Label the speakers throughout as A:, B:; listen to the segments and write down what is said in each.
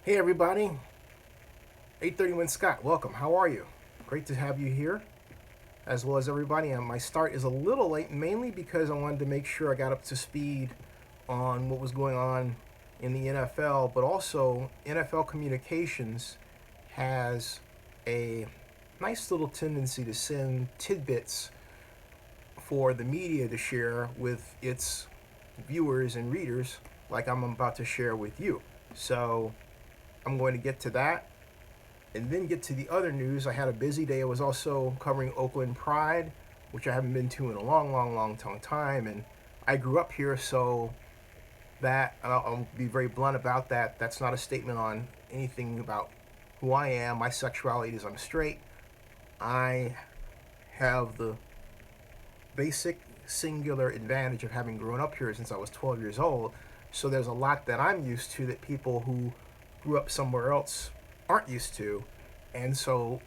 A: Hey everybody, 831 Scott, welcome. How are you? Great to have you here, as well as everybody. And my start is a little late, mainly because I wanted to make sure I got up to speed on what was going on in the NFL, but also NFL communications has a nice little tendency to send tidbits for the media to share with its viewers and readers, like I'm about to share with you. So I'm going to get to that and then get to the other news. I had a busy day. I was also covering Oakland Pride, which I haven't been to in a long time. And I grew up here, so that, and I'll be very blunt about that. That's not a statement on anything about who I am. My sexuality is I'm straight. I have the basic singular advantage of having grown up here since I was 12 years old. So there's a lot that I'm used to that people who grew up somewhere else aren't used to. And so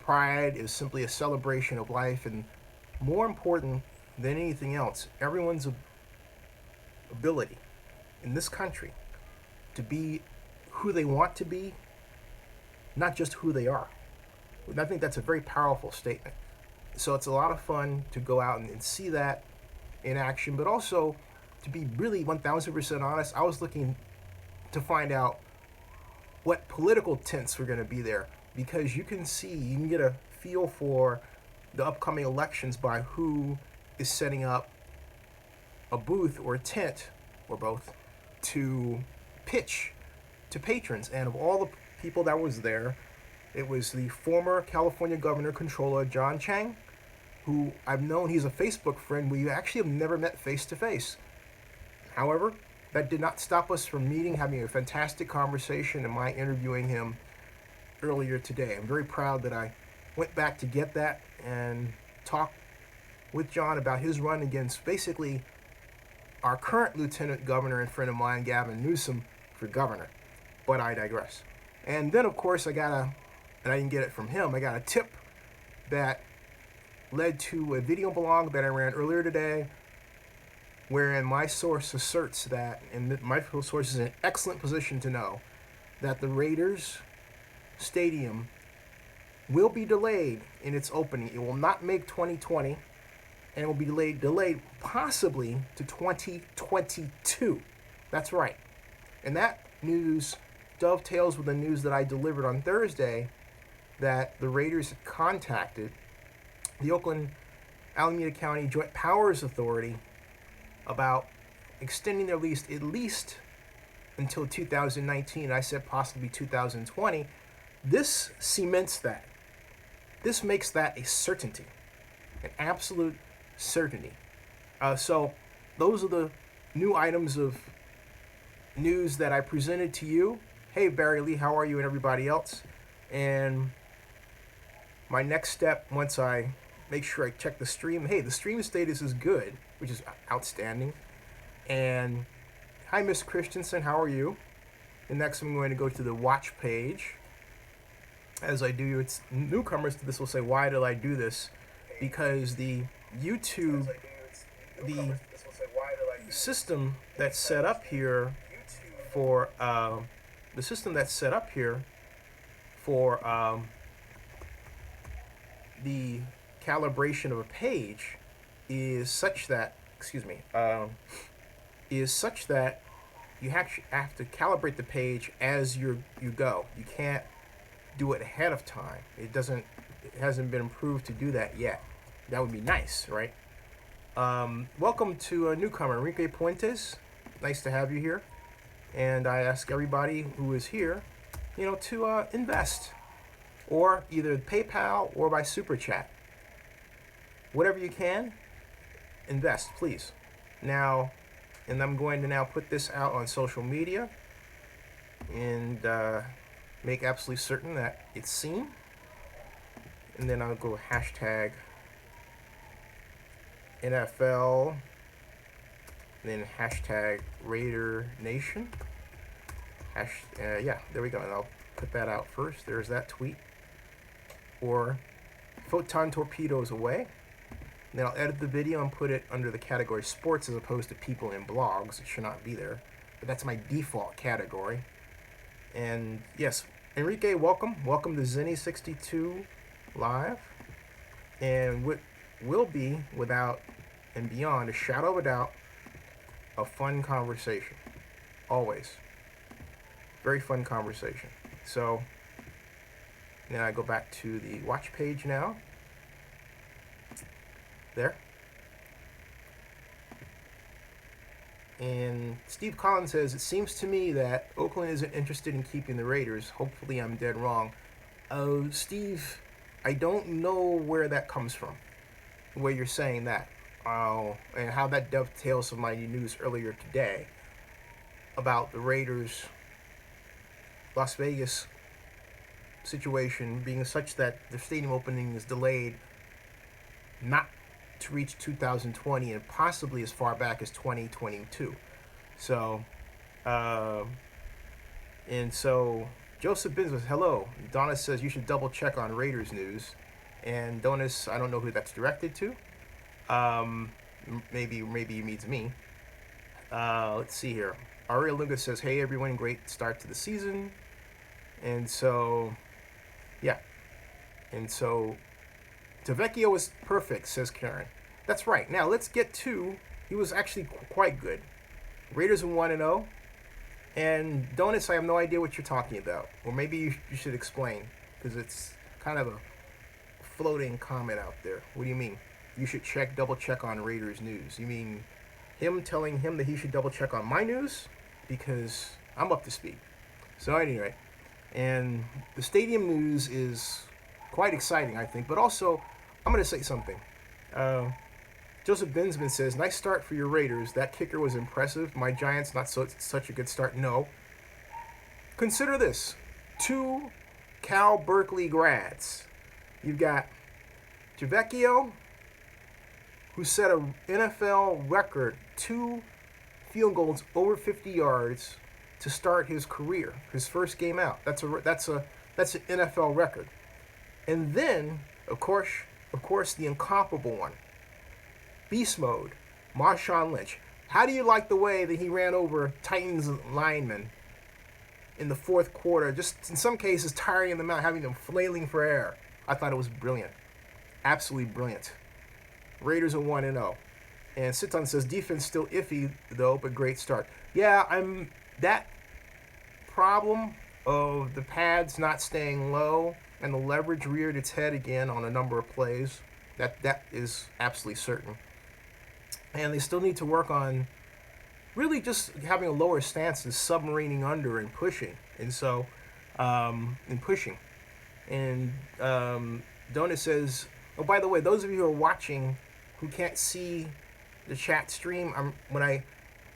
A: pride is simply a celebration of life, and more important than anything else, everyone's ability in this country to be who they want to be, not just who they are. And I think that's a very powerful statement. So it's a lot of fun to go out and see that in action, but also to be really 1000% honest, I was looking to find out what political tints were going to be there, because you can get a feel for the upcoming elections by who is setting up a booth or a tent or both to pitch to patrons. And of all the people that was there, it was the former California Governor Controller John Chang, who I've known. He's a Facebook friend. We actually have never met face to face. However, that did not stop us from meeting, having a fantastic conversation, and my interviewing him earlier today. I'm very proud that I went back to get that and talk with John about his run against basically our current lieutenant governor and friend of mine, Gavin Newsom, for governor. But I digress. And then, of course, and I didn't get it from him, I got a tip that led to a video blog that I ran earlier today, wherein my source asserts that, and my source is in an excellent position to know, that the Raiders Stadium will be delayed in its opening. It will not make 2020, and it will be delayed possibly to 2022. That's right. And that news dovetails with the news that I delivered on Thursday, that the Raiders had contacted the Oakland Alameda County Joint Powers Authority about extending their lease at least until 2019. I said possibly 2020. This cements that. This makes that a certainty, an absolute certainty. So those are the new items of news that I presented to you. Hey, Barry Lee, how are you and everybody else? And my next step, once I make sure I check the stream, hey, the stream status is good, which is outstanding. And hi, Miss Christensen, how are you? And next I'm going to go to the watch page. As I do, it's newcomers to this will say, why did I do this? Because the YouTube, the system that's set up here for the calibration of a page is such that you have to calibrate the page as you go. You can't do it ahead of time. It hasn't been improved to do that yet. That would be nice, right? Welcome to a newcomer, Enrique Puentes. Nice to have you here. And I ask everybody who is here, to invest, or either PayPal or by Super Chat. Whatever you can, invest, please. Now, and I'm going to now put this out on social media and make absolutely certain that it's seen. And then I'll go hashtag NFL, and then hashtag Raider Nation. Yeah, there we go. And I'll put that out first. There's that tweet. Or photon torpedoes away. And then I'll edit the video and put it under the category sports as opposed to people and blogs. It should not be there. But that's my default category. And yes, Enrique, welcome. Welcome to Zenny62 Live. And what will be, without and beyond a shadow of a doubt, a fun conversation. Always. Very fun conversation. So, now I go back to the watch page now. There. And Steve Collins says, it seems to me that Oakland isn't interested in keeping the Raiders. Hopefully I'm dead wrong. Steve, I don't know where that comes from, where you're saying that. And how that dovetails with my news earlier today about the Raiders Las Vegas situation being such that the stadium opening is delayed not to reach 2020 and possibly as far back as 2022. So, and so Joseph Binns says, hello. Donna says you should double check on Raiders news. And Donis, I don't know who that's directed to. Maybe he means me. Let's see here. Aria Lunga says, hey everyone, great start to the season. And so, yeah. And so, Tavecchio was perfect, says Karen. That's right. Now, let's get to, he was actually quite good. Raiders are 1-0. And Donis, I have no idea what you're talking about. Or maybe you should explain, because it's kind of a floating comment out there. What do you mean? You should double check on Raiders news. You mean him telling him that he should double check on my news? Because I'm up to speed. So anyway, and the stadium news is quite exciting, I think. But also, I'm going to say something. Joseph Binsman says, nice start for your Raiders. That kicker was impressive. My Giants, not such a good start. No. Consider this. 2 Cal Berkeley grads. You've got Tavecchio, who set an NFL record, 2 field goals over 50 yards to start his career, his first game out. That's an NFL record. And then, of course, the incomparable one, beast mode, Marshawn Lynch. How do you like the way that he ran over Titans linemen in the fourth quarter, just in some cases tiring them out, having them flailing for air? I thought it was brilliant. Absolutely brilliant. Raiders are 1-0. And Siton says, defense still iffy, though, but great start. Yeah, that problem of the pads not staying low and the leverage reared its head again on a number of plays. That is absolutely certain. And they still need to work on really just having a lower stance and submarining under and pushing. And so, pushing. And Donut says, oh, by the way, those of you who are watching who can't see the chat stream, when I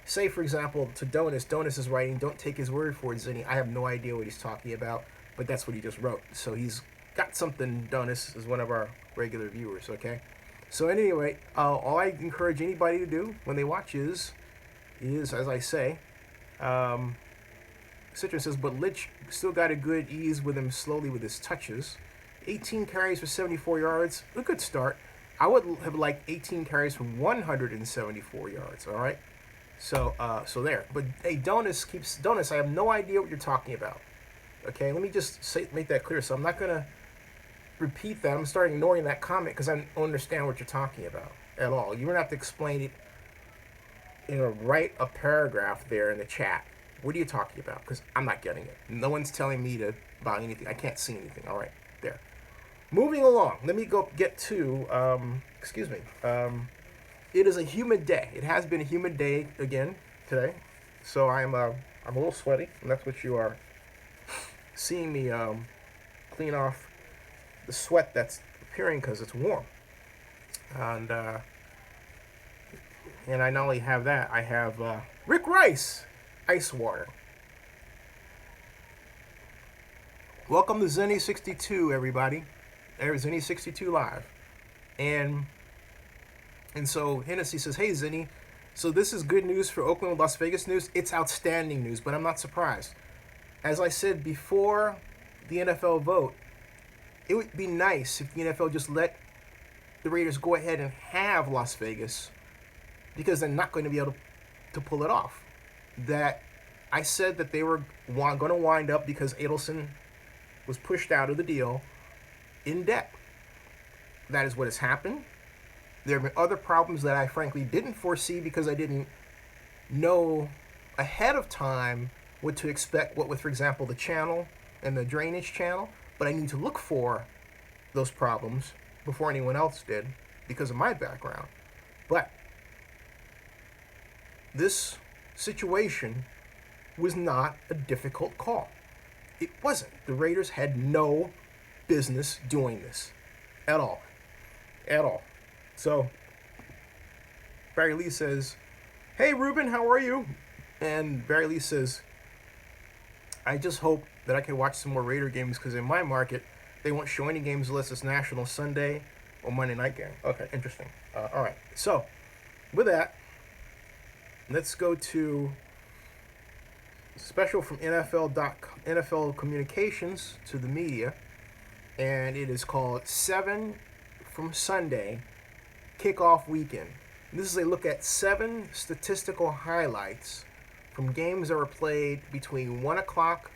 A: say, for example, to Donis is writing, don't take his word for it, Zinni. I have no idea what he's talking about, but that's what he just wrote. So he's got something. Donis is one of our regular viewers, okay? So anyway, all I encourage anybody to do when they watch is as I say, Citron says, but Litch still got a good ease with him slowly with his touches. 18 carries for 74 yards, a good start. I would have liked 18 carries for 174 yards, all right? So there. But hey, Donis, I have no idea what you're talking about. Okay, let me just make that clear. So I'm not going to repeat that. I'm going to start ignoring that comment because I don't understand what you're talking about at all. You're going to have to explain it, write a paragraph there in the chat. What are you talking about? Because I'm not getting it. No one's telling me about anything. I can't see anything. All right, there. Moving along. Let me go get to, it is a humid day. It has been a humid day again today. So I'm a little sweaty, and that's what you are seeing me clean off the sweat that's appearing because it's warm. And I not only have that, I have Rick Rice ice water. Welcome to Zenny62, everybody. There's Zenny62 Live. And so Hennessy says, hey, Zenny, so this is good news for Oakland with Las Vegas news. It's outstanding news, but I'm not surprised. As I said before the NFL vote, it would be nice if the NFL just let the Raiders go ahead and have Las Vegas, because they're not going to be able to pull it off. That I said that they were going to wind up, because Adelson was pushed out of the deal, in debt. That is what has happened. There have been other problems that I frankly didn't foresee because I didn't know ahead of time what to expect, what with, for example, the channel and the drainage channel. But I need to look for those problems before anyone else did because of my background. But this situation was not a difficult call. It wasn't. The Raiders had no business doing this at all. At all. So Barry Lee says, "Hey Ruben, how are you?" And Barry Lee says, "I just hope that I can watch some more Raider games because in my market, they won't show any games unless it's National Sunday or Monday night game." Okay, interesting. All right. So with that, let's go to special from NFL Communications to the media, and it is called 7 from Sunday Kickoff Weekend. This is a look at 7 statistical highlights from games that were played between 1 o'clock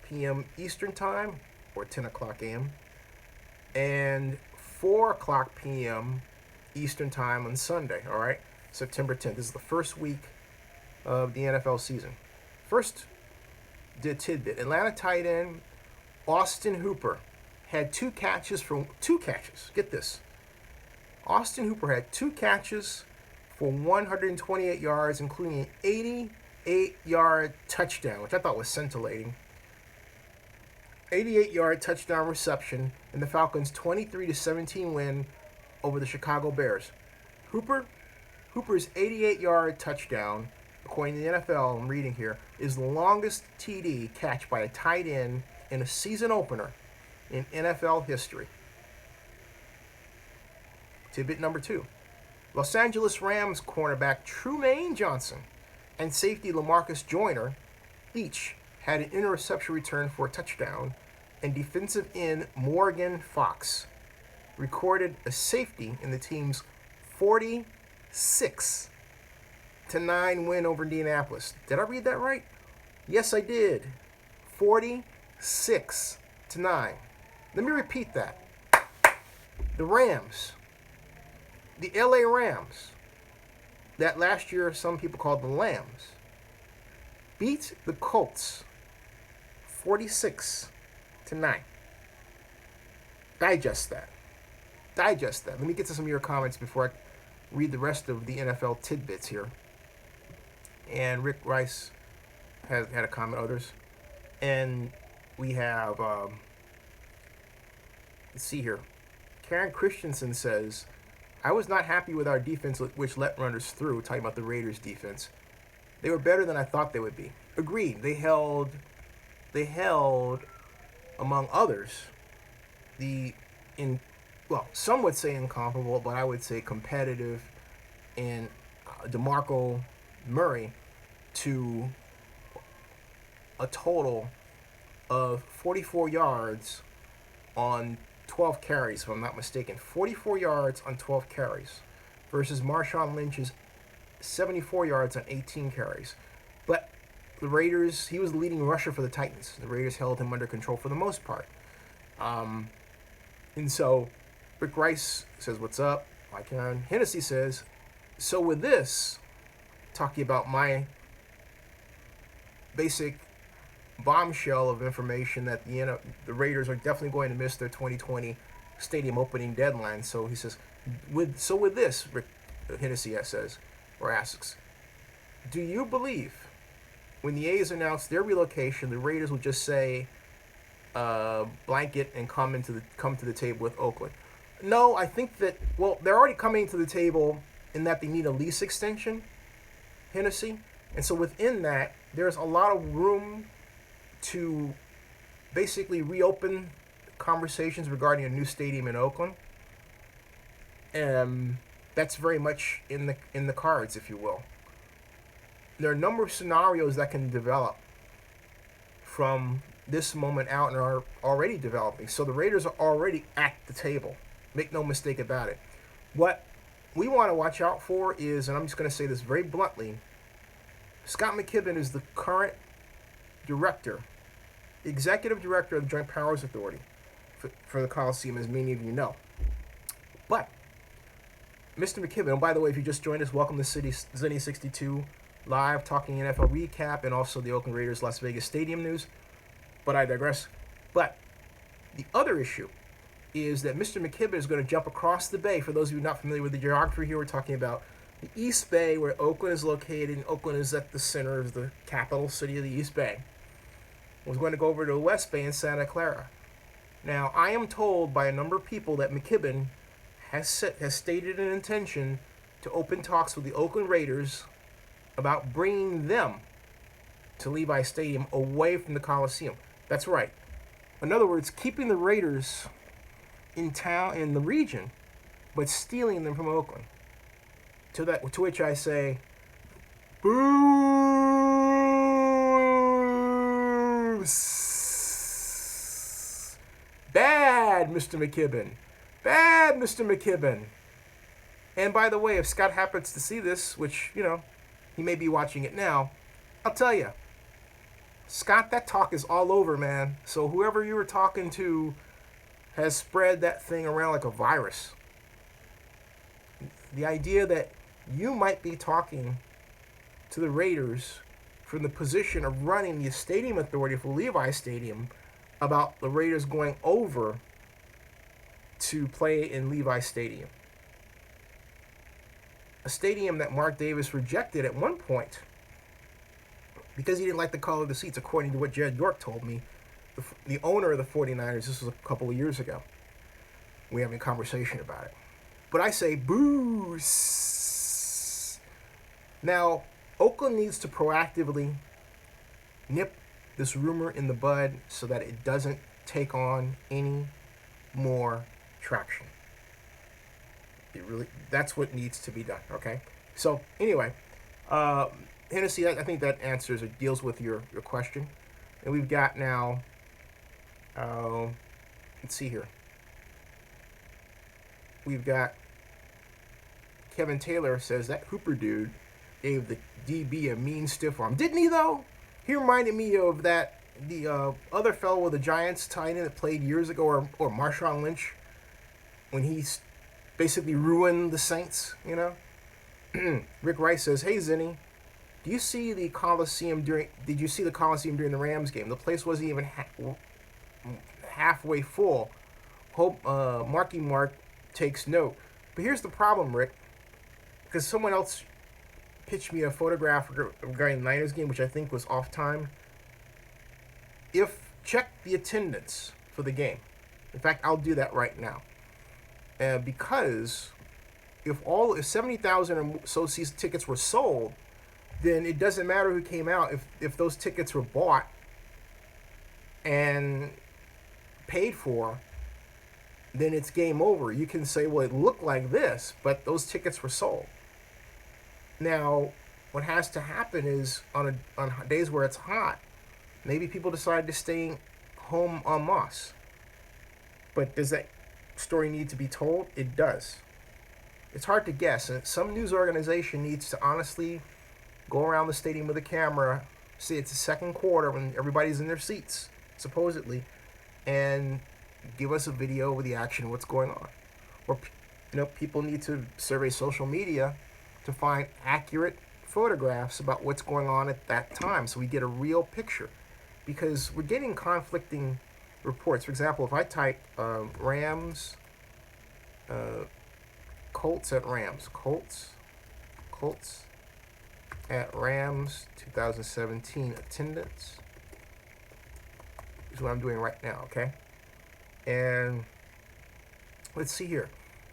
A: p.m. Eastern Time, or 10 o'clock a.m., and 4 o'clock p.m. Eastern Time on Sunday, all right? September 10th. This is the first week of the NFL season. First, the tidbit. Atlanta tight end Austin Hooper had 2 catches. Get this. Austin Hooper had 2 catches for 128 yards, including an 88-yard touchdown, which I thought was scintillating. 88-yard touchdown reception in the Falcons' 23-17 win over the Chicago Bears. Hooper's 88-yard touchdown, according to the NFL, I'm reading here, is the longest TD catch by a tight end in a season opener in NFL history. Tidbit number 2. Los Angeles Rams cornerback Trumaine Johnson and safety LaMarcus Joyner each had an interception return for a touchdown, and defensive end Morgan Fox recorded a safety in the team's 46-9 win over Indianapolis. Did I read that right? Yes, I did. 46-9. Let me repeat that. The Rams, the LA Rams, that last year some people called the Lambs, beat the Colts 46-9. Digest that. Let me get to some of your comments before I read the rest of the NFL tidbits here. And Rick Rice had a comment, others. And we have, let's see here. Karen Christensen says, "I was not happy with our defense, which let runners through," talking about the Raiders' defense. "They were better than I thought they would be." Agreed. They held, among others, some would say incomparable, but I would say competitive, and DeMarco Murray to a total of 44 yards on 12 carries, if I'm not mistaken. 44 yards on 12 carries versus Marshawn Lynch's 74 yards on 18 carries. But the Raiders, he was the leading rusher for the Titans. The Raiders held him under control for the most part. And so Rick Rice says, "What's up?" Mike Hennessy says, "So with this, talking about my basic bombshell of information that the Raiders are definitely going to miss their 2020 stadium opening deadline." So he says, with this, Rick Hennessy says, or asks, "Do you believe when the A's announced their relocation, the Raiders will just say blanket and come to the table with Oakland?" No, I think that, they're already coming to the table in that they need a lease extension, Hennessy. And so within that, there's a lot of room to basically reopen conversations regarding a new stadium in Oakland. And that's very much in the cards, if you will. There are a number of scenarios that can develop from this moment out and are already developing. So the Raiders are already at the table. Make no mistake about it. What we want to watch out for is, and I'm just going to say this very bluntly, Scott McKibben is the current executive director of the Joint Powers Authority for the Coliseum, as many of you know. But Mr. McKibben, and by the way, if you just joined us, welcome to Zenny 62 Live, talking NFL recap and also the Oakland Raiders Las Vegas Stadium news. But I digress. But the other issue is that Mr. McKibben is going to jump across the bay. For those of you not familiar with the geography here, we're talking about the East Bay, where Oakland is located, and Oakland is at the center of the capital city of the East Bay. Was going to go over to the West Bay in Santa Clara. Now, I am told by a number of people that McKibben has stated an intention to open talks with the Oakland Raiders about bringing them to Levi Stadium away from the Coliseum. That's right. In other words, keeping the Raiders in town, in the region, but stealing them from Oakland. To which I say, boo! Bad, Mr. McKibben. Bad, Mr. McKibben. And by the way, if Scott happens to see this, which, he may be watching it now, I'll tell you, Scott, that talk is all over, man. So whoever you were talking to has spread that thing around like a virus. The idea that you might be talking to the Raiders from the position of running the stadium authority for Levi Stadium about the Raiders going over to play in Levi Stadium. A stadium that Mark Davis rejected at one point because he didn't like the color of the seats, according to what Jed York told me, the owner of the 49ers. This was a couple of years ago. We having a conversation about it. But I say, boo! Now, Oakland needs to proactively nip this rumor in the bud so that it doesn't take on any more traction. That's what needs to be done, okay? So, anyway, Hennessy, I think that answers or deals with your question. And we've got now, let's see here. We've got Kevin Taylor says that Hooper dude gave the DB a mean stiff arm. Didn't he, though? He reminded me of the other fellow with the Giants tight end that played years ago, or Marshawn Lynch, when he basically ruined the Saints, Rick Rice says, hey, Zenny, did you see the Coliseum during the Rams game? The place wasn't even halfway full. Hope Marky Mark takes note. But here's the problem, Rick, because someone else pitched me a photograph regarding the Niners game, which I think was off time. Check the attendance for the game. In fact, I'll do that right now. Because if 70,000 or so season tickets were sold, then it doesn't matter who came out. If those tickets were bought and paid for, then it's game over. You can say, well, it looked like this, but those tickets were sold. Now, what has to happen is on days where it's hot, maybe people decide to stay home en masse. But does that story need to be told? It does. It's hard to guess. And some news organization needs to honestly go around the stadium with a camera, say it's the second quarter when everybody's in their seats, supposedly, and give us a video of the action, what's going on. Or, people need to survey social media to find accurate photographs about what's going on at that time so we get a real picture. Because we're getting conflicting reports. For example, if I type Rams, Colts at Rams, Colts at Rams 2017 attendance is what I'm doing right now, okay? And let's see here.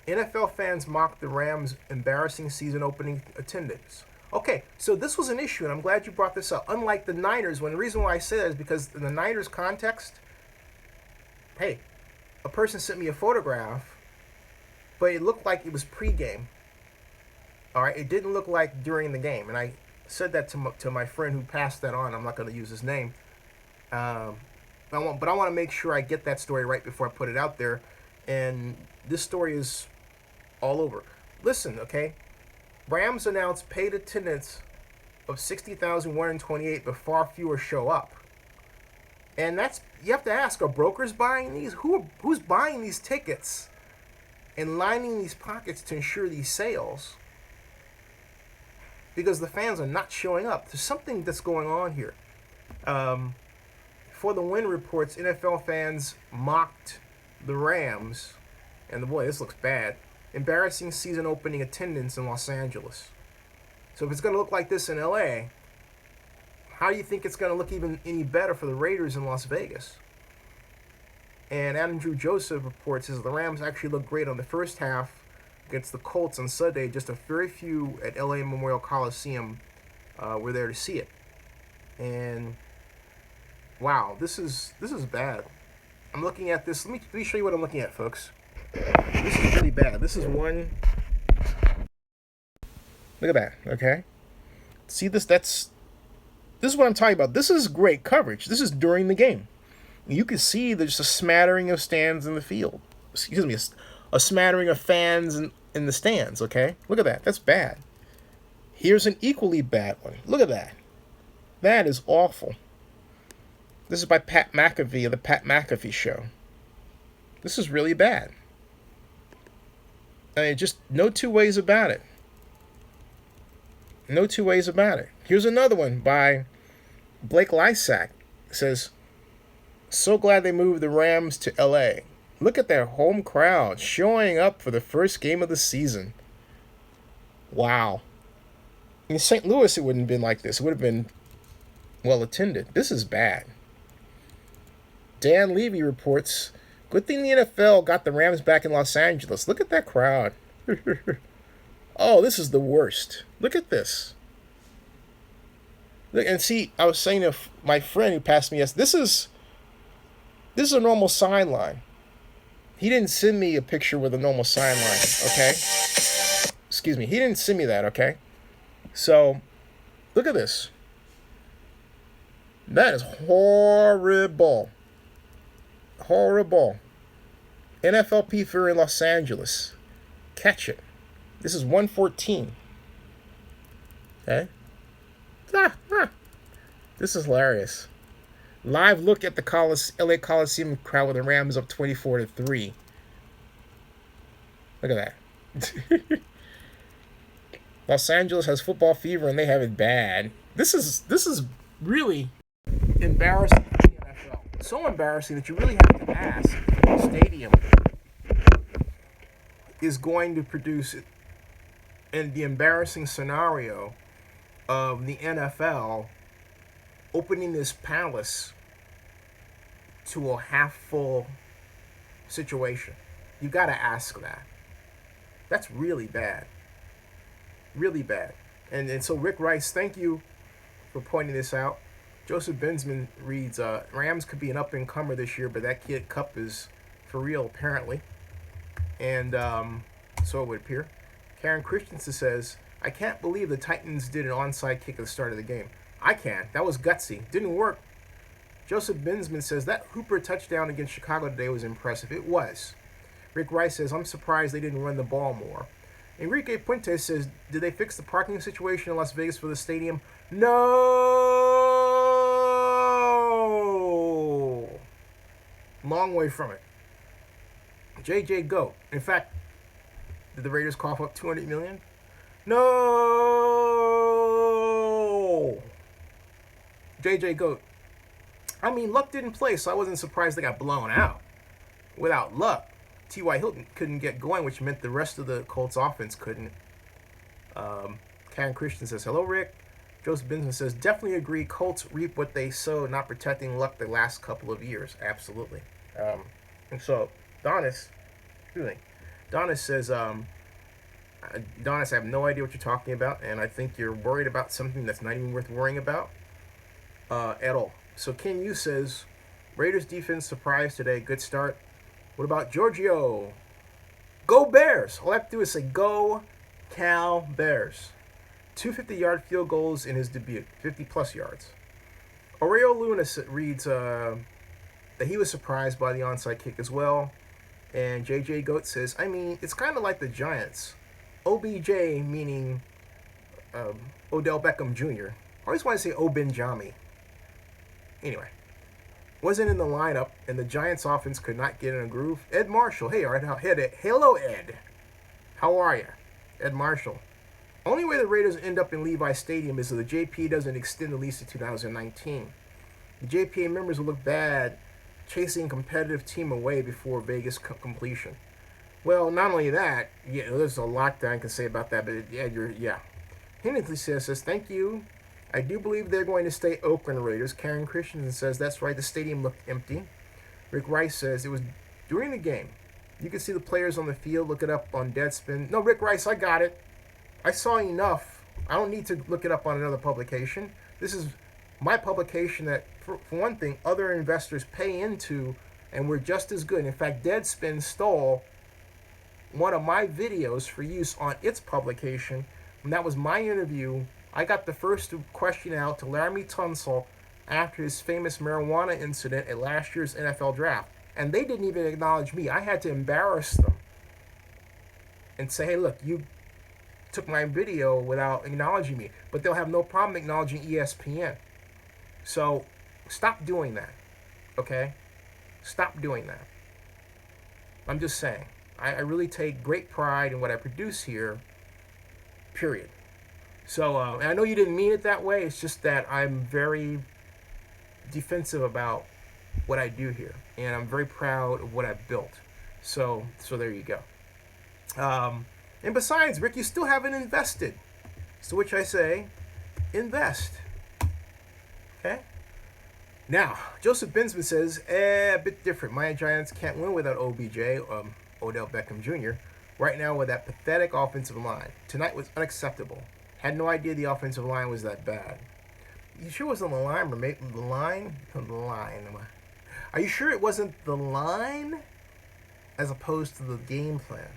A: NFL fans mocked the Rams' embarrassing season opening attendance. Okay, so this was an issue, and I'm glad you brought this up. Unlike the Niners, the reason why I say that is because in the Niners context, hey, a person sent me a photograph, but it looked like it was pregame. All right, it didn't look like during the game, and I said that to my friend who passed that on. I'm not going to use his name, but I want to make sure I get that story right before I put it out there. And this story is all over. Listen, okay? Rams announced paid attendance of 60,128, but far fewer show up. And that's, you have to ask, are brokers buying these? Who's buying these tickets and lining these pockets to ensure these sales? Because the fans are not showing up. There's something that's going on here. For the Win reports, NFL fans mocked the Rams, and boy, this looks bad. Embarrassing season opening attendance in Los Angeles. So if it's going to look like this in LA, how do you think it's going to look even any better for the Raiders in Las Vegas? And Andrew Joseph reports says the Rams actually looked great on the first half against the Colts on Sunday. Just a very few at LA Memorial Coliseum were there to see it. And wow, this is bad. I'm looking at this. Let me show you what I'm looking at, folks. This is really bad. This is one. Look at that. Okay. See this? This is what I'm talking about. This is great coverage. This is during the game. You can see there's a smattering of stands in the field. Excuse me, a smattering of fans in the stands. Okay. Look at that. That's bad. Here's an equally bad one. Look at that. That is awful. This is by Pat McAfee of the Pat McAfee Show. This is really bad. I mean, just no two ways about it. No two ways about it. Here's another one by Blake Lysak. It says, so glad they moved the Rams to LA. Look at their home crowd showing up for the first game of the season. Wow. In St. Louis, it wouldn't have been like this. It would have been well attended. This is bad. Dan Levy reports, good thing the NFL got the Rams back in Los Angeles. Look at that crowd. Oh, this is the worst. Look at this. Look, and see, I was saying to my friend who passed me, yes, this is a normal sideline. He didn't send me a picture with a normal sideline, okay? Excuse me. He didn't send me that, okay? So, look at this. That is horrible. Horrible. NFLP for in Los Angeles. Catch it. This is 114. Okay? This is hilarious. Live look at the LA Coliseum crowd with the Rams up 24-3. Look at that. Los Angeles has football fever and they have it bad. This is really embarrassing for the NFL. So embarrassing that you really have to ask if the stadium is going to produce it in the embarrassing scenario of the NFL opening this palace to a half-full situation. You got to ask that. That's really bad. Really bad. And so Rick Rice, thank you for pointing this out. Joseph Bensman reads, Rams could be an up-and-comer this year, but that kid Cup is for real, apparently. And so it would appear. Karen Christensen says, I can't believe the Titans did an onside kick at the start of the game. I can't. That was gutsy. Didn't work. Joseph Bensman says, that Hooper touchdown against Chicago today was impressive. It was. Rick Rice says, I'm surprised they didn't run the ball more. Enrique Puentes says, did they fix the parking situation in Las Vegas for the stadium? No! Long way from it. JJ Goat. In fact, did the Raiders cough up $200 million? No! JJ Goat. I mean, Luck didn't play, so I wasn't surprised they got blown out. Without Luck, T.Y. Hilton couldn't get going, which meant the rest of the Colts offense couldn't. Karen Christian says, hello, Rick. Joseph Benson says, definitely agree. Colts reap what they sow, not protecting Luck the last couple of years. Absolutely. And so, Donis says, Donis, I have no idea what you're talking about, and I think you're worried about something that's not even worth worrying about at all. So Ken Yu says, Raiders defense surprised today. Good start. What about Giorgio? Go Bears. All I have to do is say, go Cal Bears. 2 50-yard field goals in his debut. 50-plus yards. Aurelio Luna reads that he was surprised by the onside kick as well. And JJ Goat says, I mean, it's kind of like the Giants. OBJ, meaning Odell Beckham Jr. I always want to say Obenjami. Anyway, wasn't in the lineup, and the Giants' offense could not get in a groove. Ed Marshall, hey, all right, hello, Ed. How are you? Ed Marshall. Only way the Raiders end up in Levi Stadium is if the JPA doesn't extend the lease to 2019. The JPA members will look bad chasing a competitive team away before Vegas completion. Well, not only that, yeah, there's a lot that I can say about that, but yeah. Hennessy says, thank you. I do believe they're going to stay Oakland Raiders. Karen Christensen says, that's right, the stadium looked empty. Rick Rice says, it was during the game. You can see the players on the field. Look it up on Deadspin. No, Rick Rice, I got it. I saw enough. I don't need to look it up on another publication. This is my publication that, for one thing, other investors pay into, and we're just as good. In fact, Deadspin stole one of my videos for use on its publication, and that was my interview. I got the first question out to Laramie Tunsil after his famous marijuana incident at last year's NFL draft. And they didn't even acknowledge me. I had to embarrass them and say, hey, look, you took my video without acknowledging me. But they'll have no problem acknowledging ESPN. So stop doing that, okay? Stop doing that. I'm just saying. I really take great pride in what I produce here, period. So, and I know you didn't mean it that way. It's just that I'm very defensive about what I do here, and I'm very proud of what I've built. So there you go. And besides, Rick, you still haven't invested. So which I say, invest. Okay? Now, Joseph Binsman says, a bit different. My Giants can't win without OBJ, Odell Beckham Jr., right now with that pathetic offensive line. Tonight was unacceptable. Had no idea the offensive line was that bad. You sure it wasn't the line, or maybe the line? The line. Are you sure it wasn't the line as opposed to the game plan?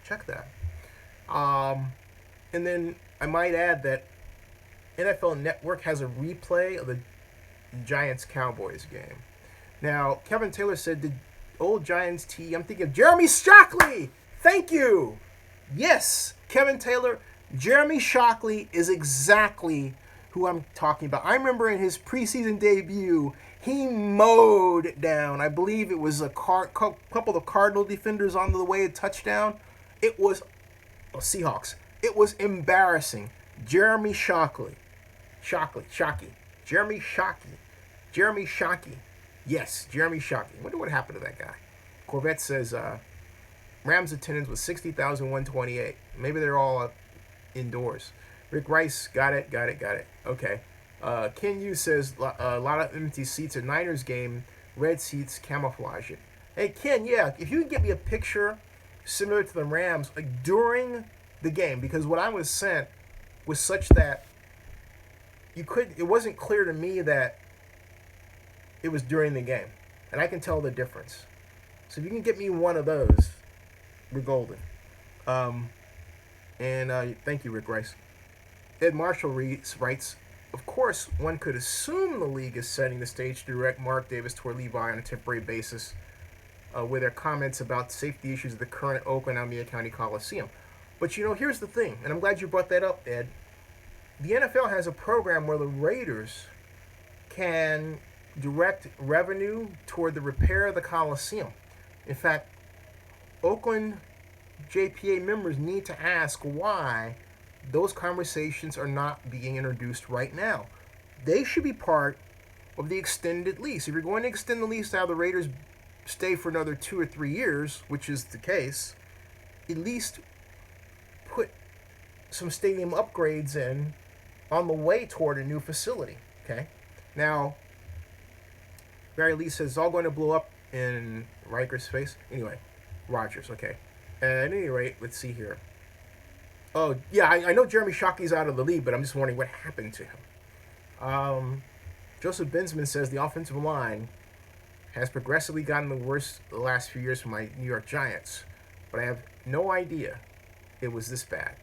A: Check that. And then I might add that NFL Network has a replay of the Giants-Cowboys game. Now, Kevin Taylor said, the old Giants T, I'm thinking of Jeremy Shockley. Thank you. Yes, Kevin Taylor. Jeremy Shockley is exactly who I'm talking about. I remember in his preseason debut, he mowed down, I believe it was a couple of Cardinal defenders on the way to touchdown. It was Seahawks. It was embarrassing. Jeremy Shockley. Jeremy Shockey. Yes, Jeremy Shockey. Wonder what happened to that guy. Corvette says Rams attendance was 60,128. Maybe they're all indoors. Rick Rice, got it. Okay. Ken Yu says a lot of empty seats at Niners game. Red seats camouflage it. Hey, Ken, yeah, if you can get me a picture similar to the Rams, like during the game, because what I was sent was such that it wasn't clear to me that it was during the game. And I can tell the difference. So if you can get me one of those, we're golden. Thank you, Rick Rice. Ed Marshall writes, of course, one could assume the league is setting the stage to direct Mark Davis toward Levi on a temporary basis with their comments about safety issues at the current Oakland Alameda County Coliseum. But, here's the thing, and I'm glad you brought that up, Ed. The NFL has a program where the Raiders can direct revenue toward the repair of the Coliseum. In fact, Oakland JPA members need to ask why those conversations are not being introduced right now. They should be part of the extended lease. If you're going to extend the lease to have the Raiders stay for another 2 or 3 years, which is the case, at least put some stadium upgrades in on the way toward a new facility. Okay? Now, Barry Lee says it's all going to blow up in Riker's face. Anyway, Rogers, okay. At any rate, let's see here. Oh, yeah, I know Jeremy Shockey's out of the league, but I'm just wondering what happened to him. Joseph Binsman says the offensive line has progressively gotten the worst the last few years for my New York Giants, but I have no idea it was this bad.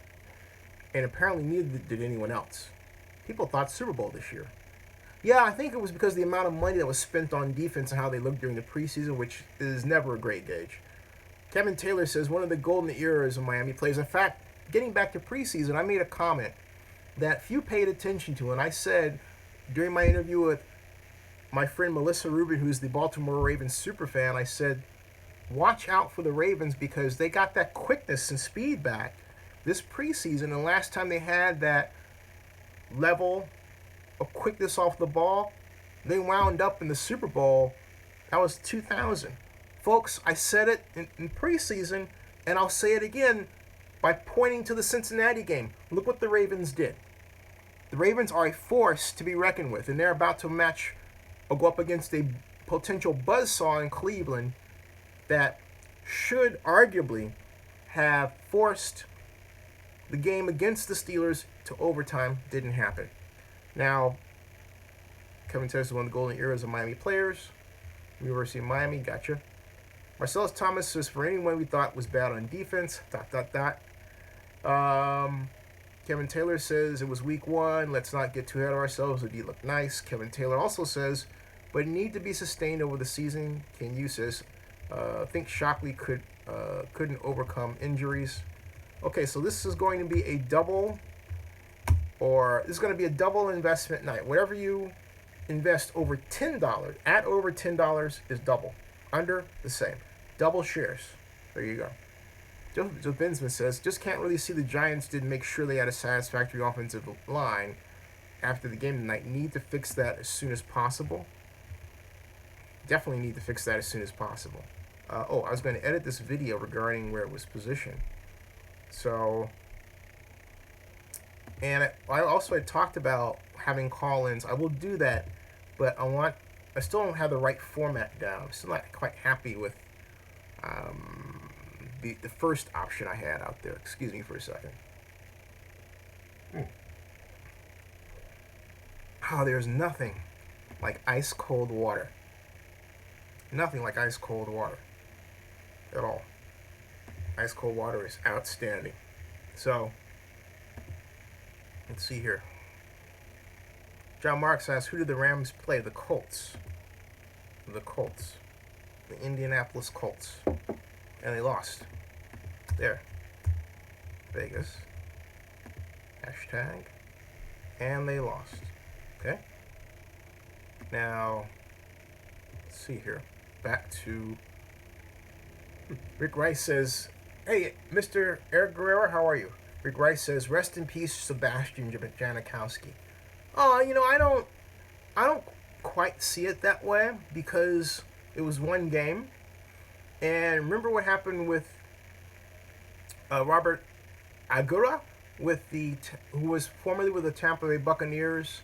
A: And apparently neither did anyone else. People thought Super Bowl this year. Yeah, I think it was because of the amount of money that was spent on defense and how they looked during the preseason, which is never a great gauge. Kevin Taylor says one of the golden eras of Miami plays. In fact, getting back to preseason, I made a comment that few paid attention to. And I said during my interview with my friend Melissa Rubin, who's the Baltimore Ravens superfan, I said, watch out for the Ravens because they got that quickness and speed back this preseason. And last time they had that level of quickness off the ball, they wound up in the Super Bowl. That was 2000. Folks, I said it in preseason, and I'll say it again by pointing to the Cincinnati game. Look what the Ravens did. The Ravens are a force to be reckoned with, and they're about to match or go up against a potential buzzsaw in Cleveland that should arguably have forced the game against the Steelers to overtime. Didn't happen. Now, Kevin Taylor is one of the golden eras of Miami players. University of Miami, gotcha. Marcellus Thomas says, for anyone we thought was bad on defense, ... Kevin Taylor says, it was week 1. Let's not get too ahead of ourselves. The D looked nice. Kevin Taylor also says, but need to be sustained over the season. Ken Yu says, think Shockley couldn't overcome injuries. Okay, so this is going to be a double, or this is going to be a double investment night. Whatever you invest over $10, at over $10 is double. Under, the same. Double shares. There you go. Joe Bensman says, just can't really see the Giants didn't make sure they had a satisfactory offensive line after the game tonight. Need to fix that as soon as possible. Definitely need to fix that as soon as possible. I was going to edit this video regarding where it was positioned. So, and I also had talked about having call-ins. I will do that, but I still don't have the right format down. I'm still not quite happy with the first option I had out there. Excuse me for a second. Oh, there's nothing like ice cold water. Nothing like ice cold water at all. Ice cold water is outstanding. So, let's see here. John Marks asks, who did the Rams play? The Colts. The Colts. The Indianapolis Colts. And they lost. There. Vegas. Hashtag. And they lost. Okay? Now, let's see here. Back to Rick Rice says, hey, Mr. Eric Guerrero, how are you? Rick Rice says, rest in peace, Sebastian Janikowski. Oh, I don't quite see it that way because it was one game. And remember what happened with Robert Agura, who was formerly with the Tampa Bay Buccaneers,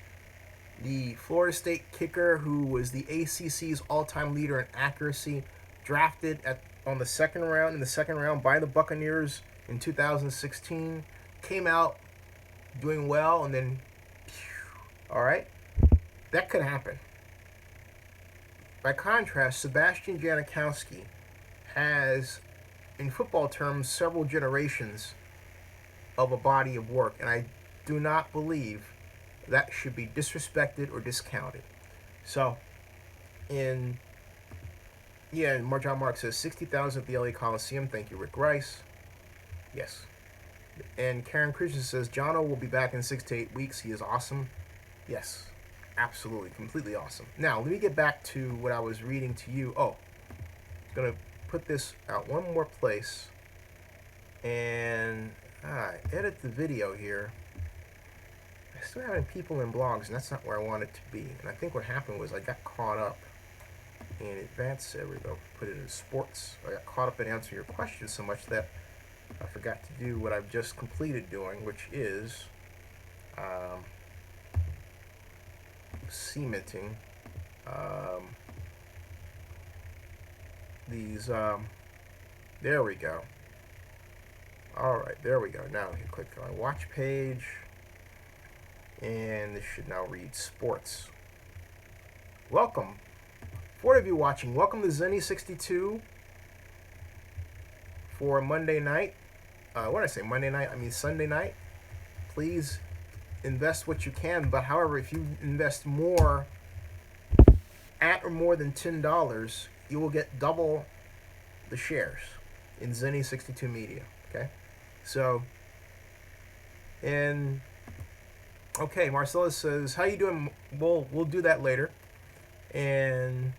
A: the Florida State kicker who was the ACC's all-time leader in accuracy, drafted in the second round by the Buccaneers in 2016, came out doing well, and then, all right, that could happen. By contrast, Sebastian Janikowski has, in football terms, several generations of a body of work, and I do not believe that should be disrespected or discounted. So, John Mark says 60,000 at the LA Coliseum. Thank you, Rick Rice. Yes. And Karen Christian says Jono will be back in 6 to 8 weeks. He is awesome. Yes, absolutely, completely awesome. Now, let me get back to what I was reading to you. I'm going to put this out one more place. And edit the video here. I still having people in blogs, and that's not where I want it to be. And I think what happened was I got caught up in advanced, there we go, put it in sports. I got caught up in answering your questions so much that I forgot to do what I've just completed doing, which is cementing these, there we go. Alright, there we go. Now you click on watch page, and this should now read sports. Welcome. For of you watching, welcome to Zenny62 for Monday night. When I say Monday night, I mean Sunday night. Please invest what you can, but however, if you invest more at or more than $10, you will get double the shares in Zenny62 Media. Okay? So, and Okay, Marcella says, "How you doing?" We'll do that later. And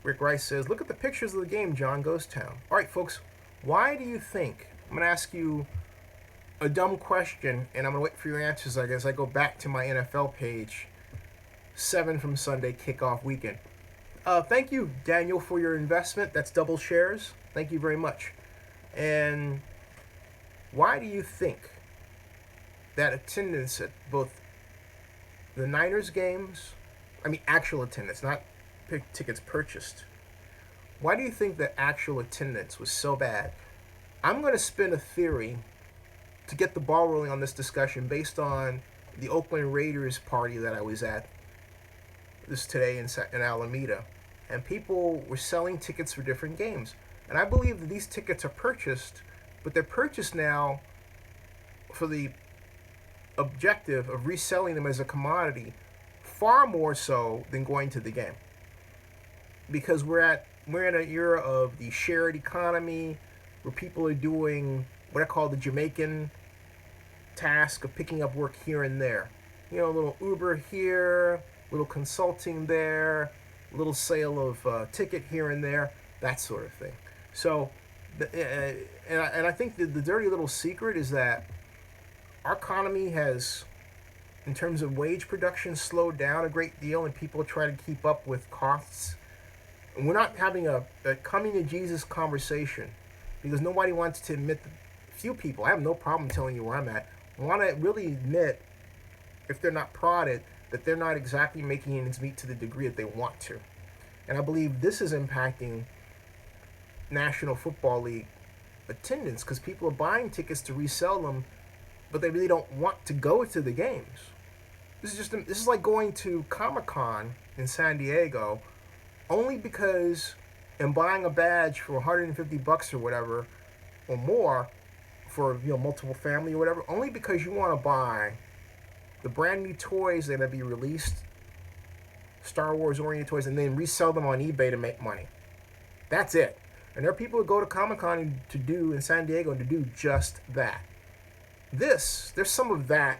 A: Rick Rice says, "Look at the pictures of the game, John Ghost Town." All right, folks, why do you think? I'm gonna ask you a dumb question, and I'm gonna wait for your answers. I guess I go back to my NFL page. 7 from Sunday kickoff weekend. Thank you, Daniel, for your investment. That's double shares. Thank you very much. And why do you think that attendance at both the Niners games, I mean actual attendance, not tickets purchased, why do you think that actual attendance was so bad? I'm going to spin a theory to get the ball rolling on this discussion based on the Oakland Raiders party that I was at this today in Alameda. And people were selling tickets for different games. And I believe that these tickets are purchased, but they're purchased now for the objective of reselling them as a commodity far more so than going to the game. Because we're in an era of the shared economy where people are doing what I call the Jamaican task of picking up work here and there. You know, a little Uber here, a little consulting there, a little sale of ticket here and there, that sort of thing. So, and I think the dirty little secret is that our economy has, in terms of wage production, slowed down a great deal, and people try to keep up with costs. And we're not having a coming to Jesus conversation because nobody wants to admit. Few people, I have no problem telling you where I'm at, want to really admit, if they're not prodded, that they're not exactly making ends meet to the degree that they want to. And I believe this is impacting National Football League attendance because people are buying tickets to resell them, but they really don't want to go to the games. This is like going to Comic-Con in San Diego only because and buying a badge for $150 or whatever or more for multiple family or whatever, only because you want to buy the brand new toys that are going to be released, Star Wars oriented toys, and then resell them on eBay to make money. That's it. And there are people who go to Comic-Con to do in San Diego to do just that. There's some of that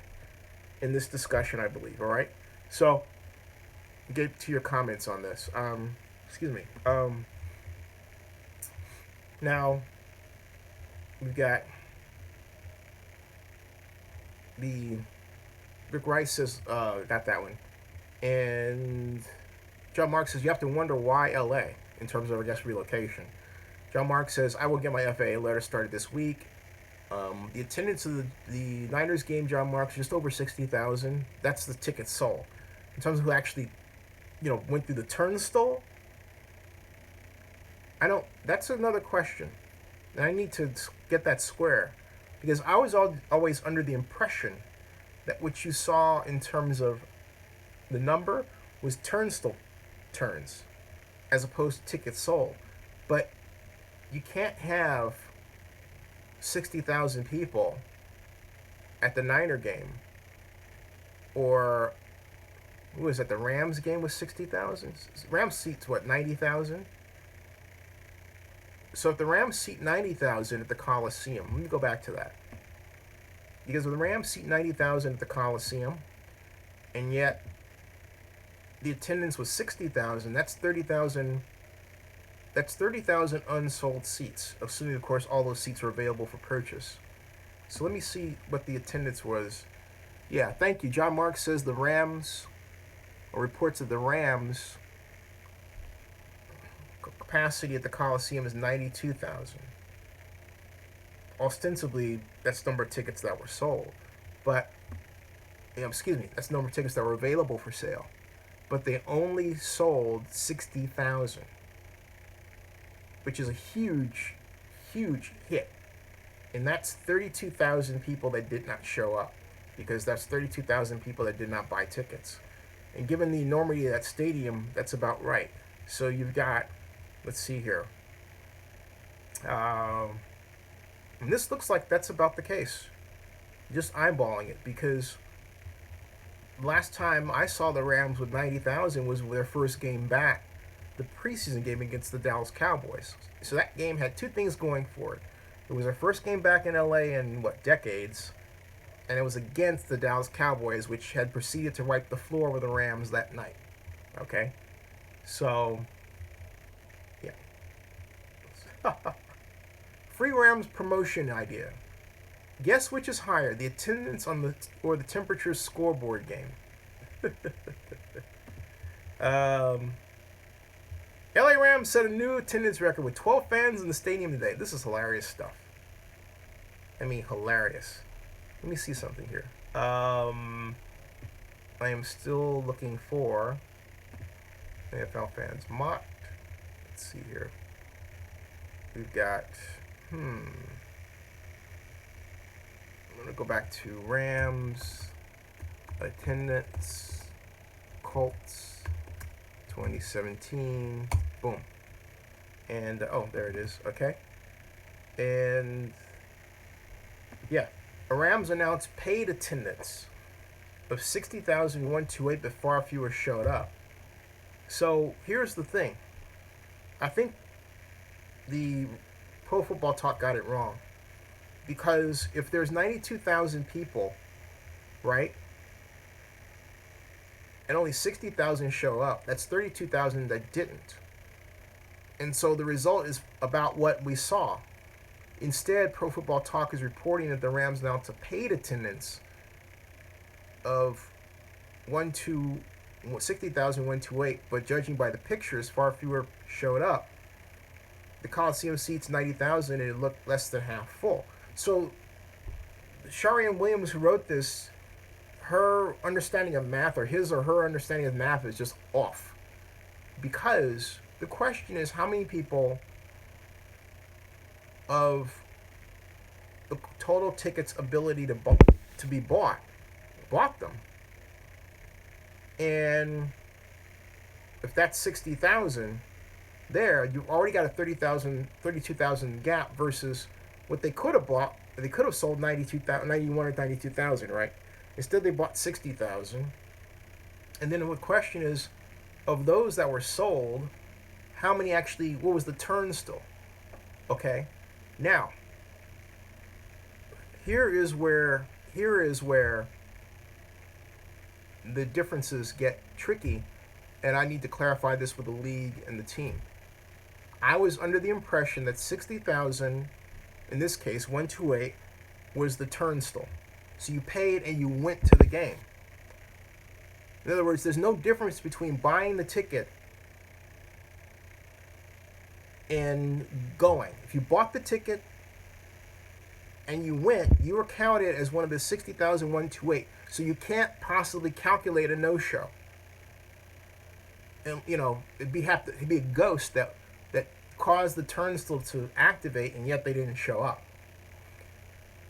A: in this discussion, I believe. All right. So, get to your comments on this. Excuse me. Now we've got the Rick Rice says got that one, and John Mark says you have to wonder why L.A. in terms of I guess relocation. John Mark says I will get my FAA letter started this week. The attendance of the Niners game, John Marks, just over 60,000. That's the ticket sold. In terms of who actually, went through the turnstile, that's another question. And I need to get that square. Because I was always under the impression that what you saw in terms of the number was turnstile turns as opposed to tickets sold. But you can't have 60,000 people at the Niner game, or what was that? The Rams game was 60,000. Rams seats what 90,000. So if the Rams seat 90,000 at the Coliseum, let me go back to that. Because if the Rams seat 90,000 at the Coliseum, and yet the attendance was 60,000, that's 30,000. That's 30,000 unsold seats, assuming, of course, all those seats are available for purchase. So let me see what the attendance was. Yeah, thank you. John Mark says the Rams, or reports that the Rams capacity at the Coliseum is 92,000. Ostensibly, that's the number of tickets that were sold. But, that's the number of tickets that were available for sale. But they only sold 60,000. Which is a huge, huge hit. And that's 32,000 people that did not show up. Because that's 32,000 people that did not buy tickets. And given the enormity of that stadium, that's about right. So you've got, let's see here. And this looks like that's about the case. Just eyeballing it. Because last time I saw the Rams with 90,000 was their first game back. The preseason game against the Dallas Cowboys. So that game had two things going for it. It was our first game back in LA in decades, and it was against the Dallas Cowboys, which had proceeded to wipe the floor with the Rams that night. Okay? So, yeah. Free Rams promotion idea. Guess which is higher, the attendance on the or the temperature scoreboard game? LA Rams set a new attendance record with 12 fans in the stadium today. This is hilarious stuff. I mean, hilarious. Let me see something here. I am still looking for NFL fans mocked. Let's see here. We've got, I'm going to go back to Rams, attendance, Colts, 2017, boom. And, oh, there it is, okay. And, yeah, the Rams announced paid attendance of 60,128, but far fewer showed up. So, here's the thing. I think the Pro Football Talk got it wrong. Because if there's 92,000 people, right, and only 60,000 show up, that's 32,000 that didn't. And so the result is about what we saw. Instead, Pro Football Talk is reporting that the Rams announced a paid attendance of 60,128, but judging by the pictures, far fewer showed up. The Coliseum seats 90,000 and it looked less than half full. So, Sharianne Williams, who wrote this, her understanding of math, or his or her understanding of math, is just off. Because the question is, how many people of the total tickets' ability to be bought them? And if that's 60,000, there you've already got a 32,000 gap versus what they could have bought. They could have sold 91 or 92,000, right? Instead, they bought 60,000. And then the question is, of those that were sold, how many actually? What was the turnstile? Okay, now here is where the differences get tricky, and I need to clarify this with the league and the team. I was under the impression that 60,000, in this case 128, was the turnstile. So you paid and you went to the game. In other words, there's no difference between buying the ticket and going. If you bought the ticket and you went, you were counted as one of the 60,128. So you can't possibly calculate a no-show. And it'd be a ghost that caused the turnstile to activate, and yet they didn't show up.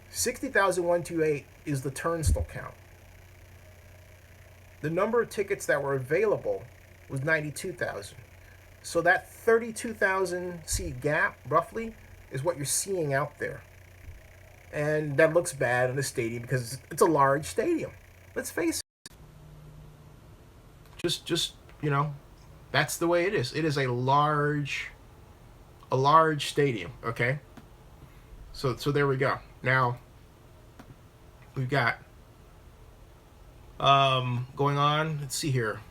A: 60,128 is the turnstile count. The number of tickets that were available was 92,000. So that 32,000 seat gap, roughly, is what you're seeing out there. And that looks bad in the stadium because it's a large stadium. Let's face it. Just that's the way it is. It is a large stadium, okay? So there we go. Now, we've got going on. Let's see here.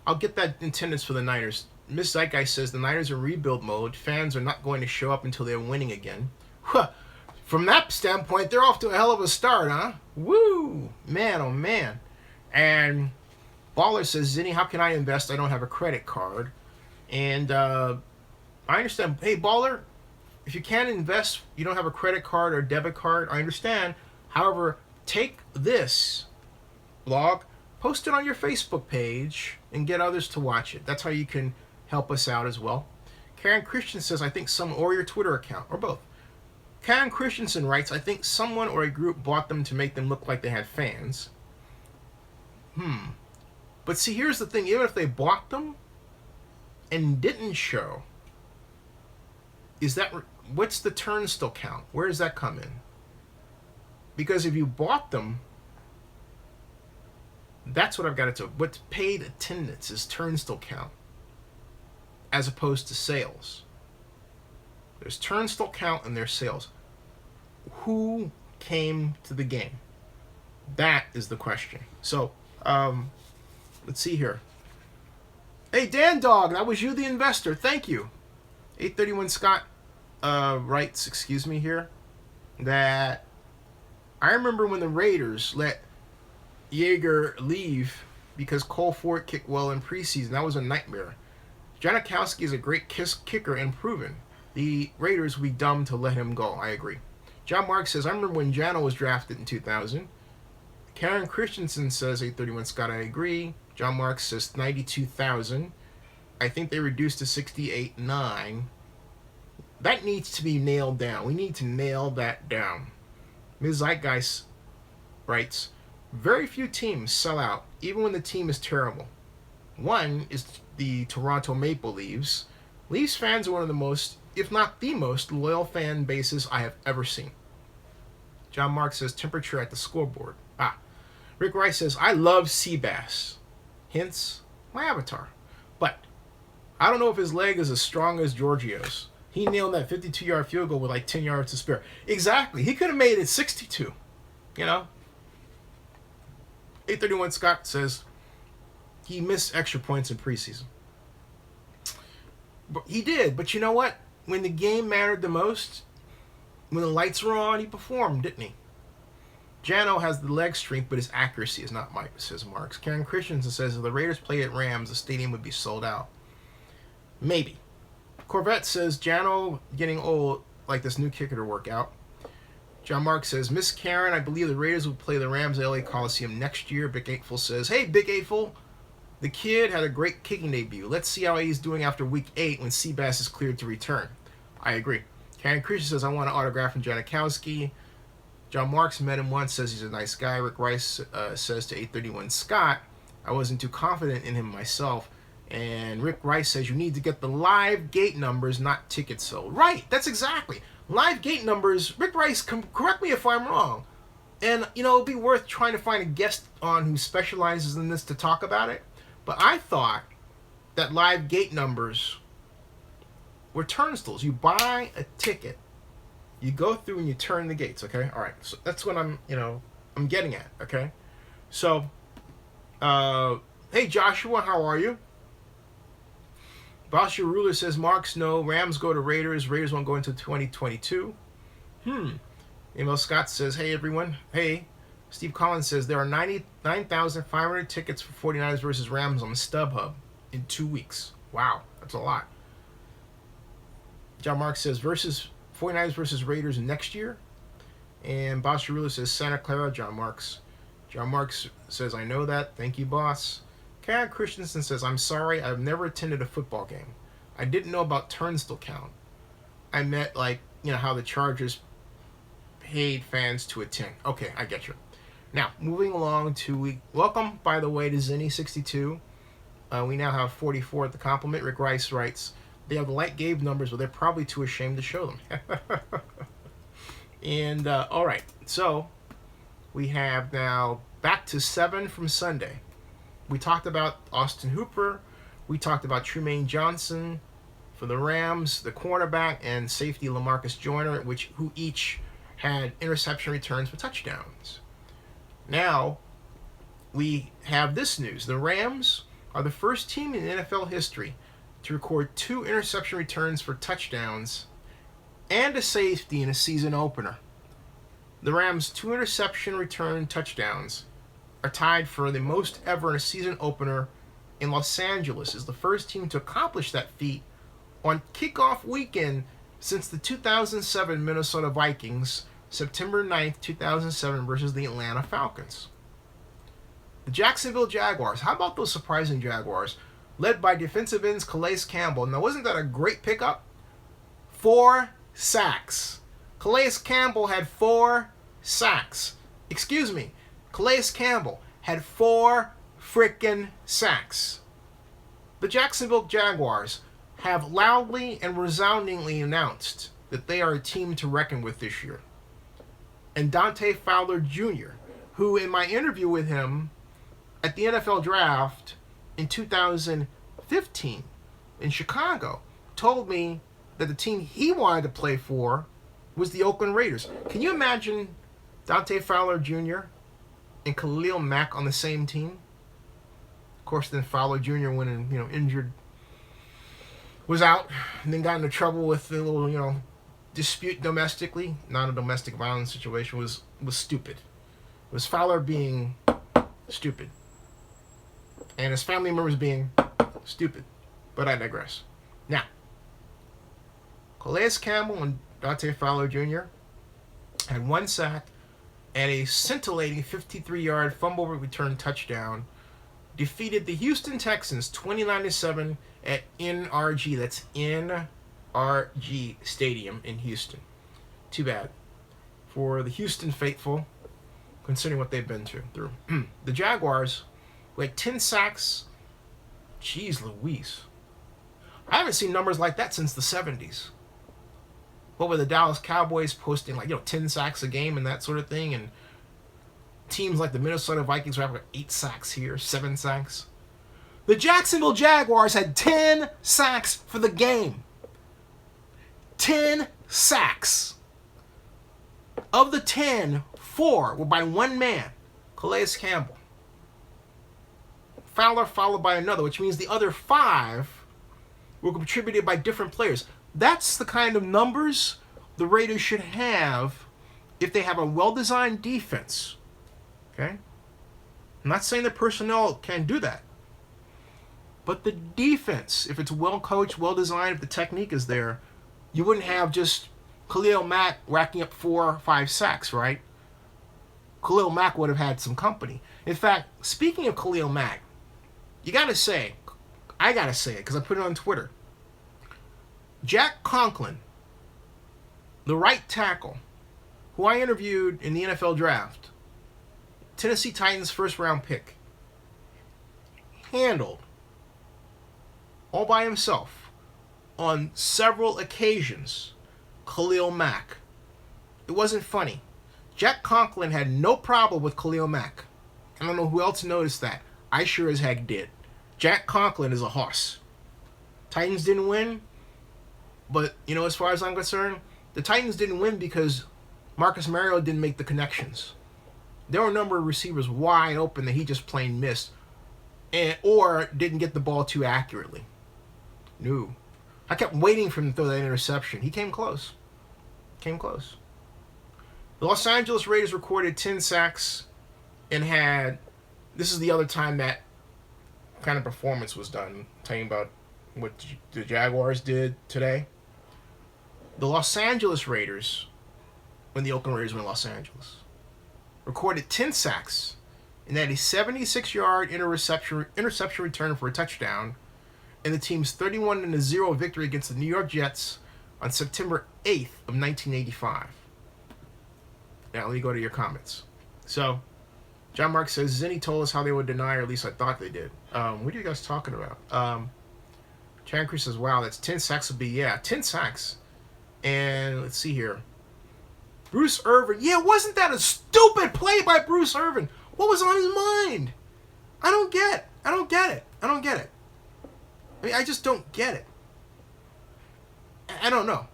A: I'll get that attendance for the Niners. Miss Zeitgeist says the Niners are in rebuild mode. Fans are not going to show up until they're winning again. From that standpoint, they're off to a hell of a start, huh? Woo! Man, oh man. And Baller says, Zinni, how can I invest? I don't have a credit card. And I understand. Hey, Baller, if you can't invest, you don't have a credit card or debit card, I understand. However, take this blog, post it on your Facebook page, and get others to watch it. That's how you can help us out as well. Karen Christian says, I think or your Twitter account, or both. Karen Christensen writes, I think someone or a group bought them to make them look like they had fans. But see, here's the thing. Even if they bought them and didn't show, what's the turnstile count? Where does that come in? Because if you bought them, that's what I've got to do. What's paid attendance is turnstile count as opposed to sales. There's turnstile count and there's sales. Who came to the game? That is the question. So, let's see here. Hey, Dan Dog, that was you, the investor. Thank you. 831 Scott writes, excuse me here, that I remember when the Raiders let Yeager leave because Cole Ford kicked well in preseason. That was a nightmare. Janikowski is a great kicker and proven. The Raiders would be dumb to let him go. I agree. John Mark says, I remember when Jano was drafted in 2000. Karen Christensen says, 831 Scott, I agree. John Mark says 92,000. I think they reduced to 68.9. That needs to be nailed down. We need to nail that down. Ms. Zeitgeist writes, very few teams sell out, even when the team is terrible. One is the Toronto Maple Leafs. Leafs fans are one of the most, if not the most, loyal fan bases I have ever seen. John Mark says, temperature at the scoreboard. Rick Rice says, I love Seabass. Hence, my avatar. But I don't know if his leg is as strong as Giorgio's. He nailed that 52-yard field goal with like 10 yards to spare. Exactly. He could have made it 62. You know? 831 Scott says he missed extra points in preseason. But he did. But you know what? When the game mattered the most, when the lights were on, he performed, didn't he? Jano has the leg strength, but his accuracy is not Mike, says Marks. Karen Christensen says if the Raiders played at Rams, the stadium would be sold out. Maybe. Corvette says Jano getting old, like this new kicker to work out. John Mark says, Miss Karen, I believe the Raiders will play the Rams at LA Coliseum next year. Big Eightful says, hey, Big Eightful, the kid had a great kicking debut. Let's see how he's doing after week 8 when Seabass is cleared to return. I agree. Karen Christian says, I want an autograph from Janikowski. John Marks met him once, says he's a nice guy. Rick Rice says to 831 Scott, I wasn't too confident in him myself. And Rick Rice says you need to get the live gate numbers, not tickets sold. Right, that's exactly. Live gate numbers, Rick Rice, correct me if I'm wrong. And, you know, it'd be worth trying to find a guest on who specializes in this to talk about it. But I thought that live gate numbers were turnstiles. You buy a ticket, you go through and you turn the gates, okay? All right, so that's what I'm getting at, okay? So, hey Joshua, how are you? Boss Your Ruler says, Marks, no, Rams go to Raiders. Raiders won't go into 2022. Emil Scott says, hey everyone, hey. Steve Collins says, there are 99,500 tickets for 49ers versus Rams on StubHub in 2 weeks. Wow, that's a lot. John Marks says, 49ers versus Raiders next year. And Boss Your Ruler says, Santa Clara, John Marks. John Marks says, I know that. Thank you, boss. Karen Christensen says, I'm sorry, I've never attended a football game. I didn't know about turnstile count. I meant, how the Chargers paid fans to attend. Okay, I get you. Now, moving along to welcome, by the way, to Zinny62. We now have 44 at the compliment. Rick Rice writes, they have the light Gabe numbers, but they're probably too ashamed to show them. And, all right, so we have now back to 7 from Sunday. We talked about Austin Hooper. We talked about Trumaine Johnson for the Rams, the cornerback, and safety LaMarcus Joyner, who each had interception returns for touchdowns. Now, we have this news. The Rams are the first team in NFL history to record 2 interception returns for touchdowns and a safety in a season opener. The Rams' 2 interception return touchdowns are tied for the most ever in a season opener in Los Angeles. Is the first team to accomplish that feat on kickoff weekend since the 2007 Minnesota Vikings, September 9th, 2007 versus the Atlanta Falcons. The Jacksonville Jaguars, how about those surprising Jaguars, led by defensive ends Calais Campbell. Now, wasn't that a great pickup? 4 sacks. Calais Campbell had 4 sacks. Excuse me. Calais Campbell had 4 frickin' sacks. The Jacksonville Jaguars have loudly and resoundingly announced that they are a team to reckon with this year. And Dante Fowler Jr., who in my interview with him at the NFL Draft in 2015 in Chicago, told me that the team he wanted to play for was the Oakland Raiders. Can you imagine Dante Fowler Jr. and Khalil Mack on the same team. Of course, then Fowler Jr. when injured, was out, and then got into trouble with a little dispute domestically. Not a domestic violence situation. Was stupid. It was Fowler being stupid, and his family members being stupid. But I digress. Now, Calais Campbell and Dante Fowler Jr. had 1 sack and a scintillating 53-yard fumble return touchdown, defeated the Houston Texans 29-7 at NRG. That's NRG Stadium in Houston. Too bad for the Houston faithful, considering what they've been through. The Jaguars, who had 10 sacks. Jeez Louise. I haven't seen numbers like that since the 70s. What were the Dallas Cowboys posting, 10 sacks a game and that sort of thing? And teams like the Minnesota Vikings were having 8 sacks here, 7 sacks. The Jacksonville Jaguars had 10 sacks for the game. 10 sacks. Of the 10, 4 were by one man, Calais Campbell. Fowler followed by another, which means the other 5 were contributed by different players. That's the kind of numbers the Raiders should have if they have a well-designed defense. Okay? I'm not saying the personnel can't do that. But the defense, if it's well-coached, well-designed, if the technique is there, you wouldn't have just Khalil Mack racking up 4 or 5 sacks, right? Khalil Mack would have had some company. In fact, speaking of Khalil Mack, I gotta say it because I put it on Twitter. Jack Conklin, the right tackle, who I interviewed in the NFL draft, Tennessee Titans first-round pick, handled, all by himself, on several occasions, Khalil Mack. It wasn't funny. Jack Conklin had no problem with Khalil Mack. I don't know who else noticed that. I sure as heck did. Jack Conklin is a hoss. Titans didn't win, but, as far as I'm concerned, the Titans didn't win because Marcus Mariota didn't make the connections. There were a number of receivers wide open that he just plain missed, or didn't get the ball too accurately. No. I kept waiting for him to throw that interception. He came close. The Los Angeles Raiders recorded 10 sacks and had, this is the other time that kind of performance was done. I'm telling you about what the Jaguars did today. The Los Angeles Raiders, when the Oakland Raiders were in Los Angeles, recorded 10 sacks and had a 76-yard interception return for a touchdown in the team's 31-0 victory against the New York Jets on September 8th of 1985. Now, let me go to your comments. So, John Mark says, Zinni told us how they would deny, or at least I thought they did. What are you guys talking about? Chan Chris says, wow, that's 10 sacks would be, 10 sacks. And let's see here. Bruce Irvin. Yeah, wasn't that a stupid play by Bruce Irvin? What was on his mind? I don't get it. I mean, I just don't get it. I don't know.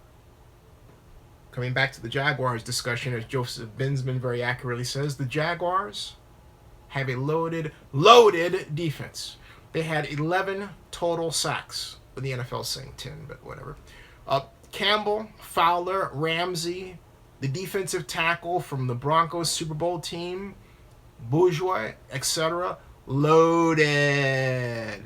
A: Coming back to the Jaguars discussion, as Joseph Binsman very accurately says, the Jaguars have a loaded defense. They had 11 total sacks. But the NFL's saying 10, but whatever. Campbell, Fowler, Ramsey, the defensive tackle from the Broncos Super Bowl team, Bourgeois, etc. Loaded.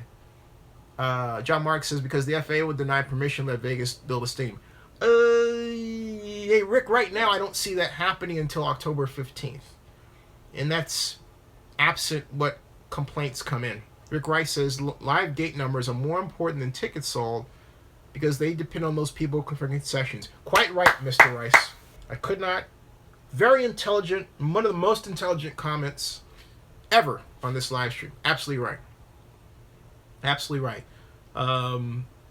A: John Mark says, because the FAA would deny permission to let Vegas build a stadium. Hey, Rick, right now I don't see that happening until October 15th. And that's absent what complaints come in. Rick Rice says, live gate numbers are more important than tickets sold because they depend on those people for concessions. Quite right, Mr. Rice. I could not. Very intelligent, one of the most intelligent comments ever on this live stream. Absolutely right.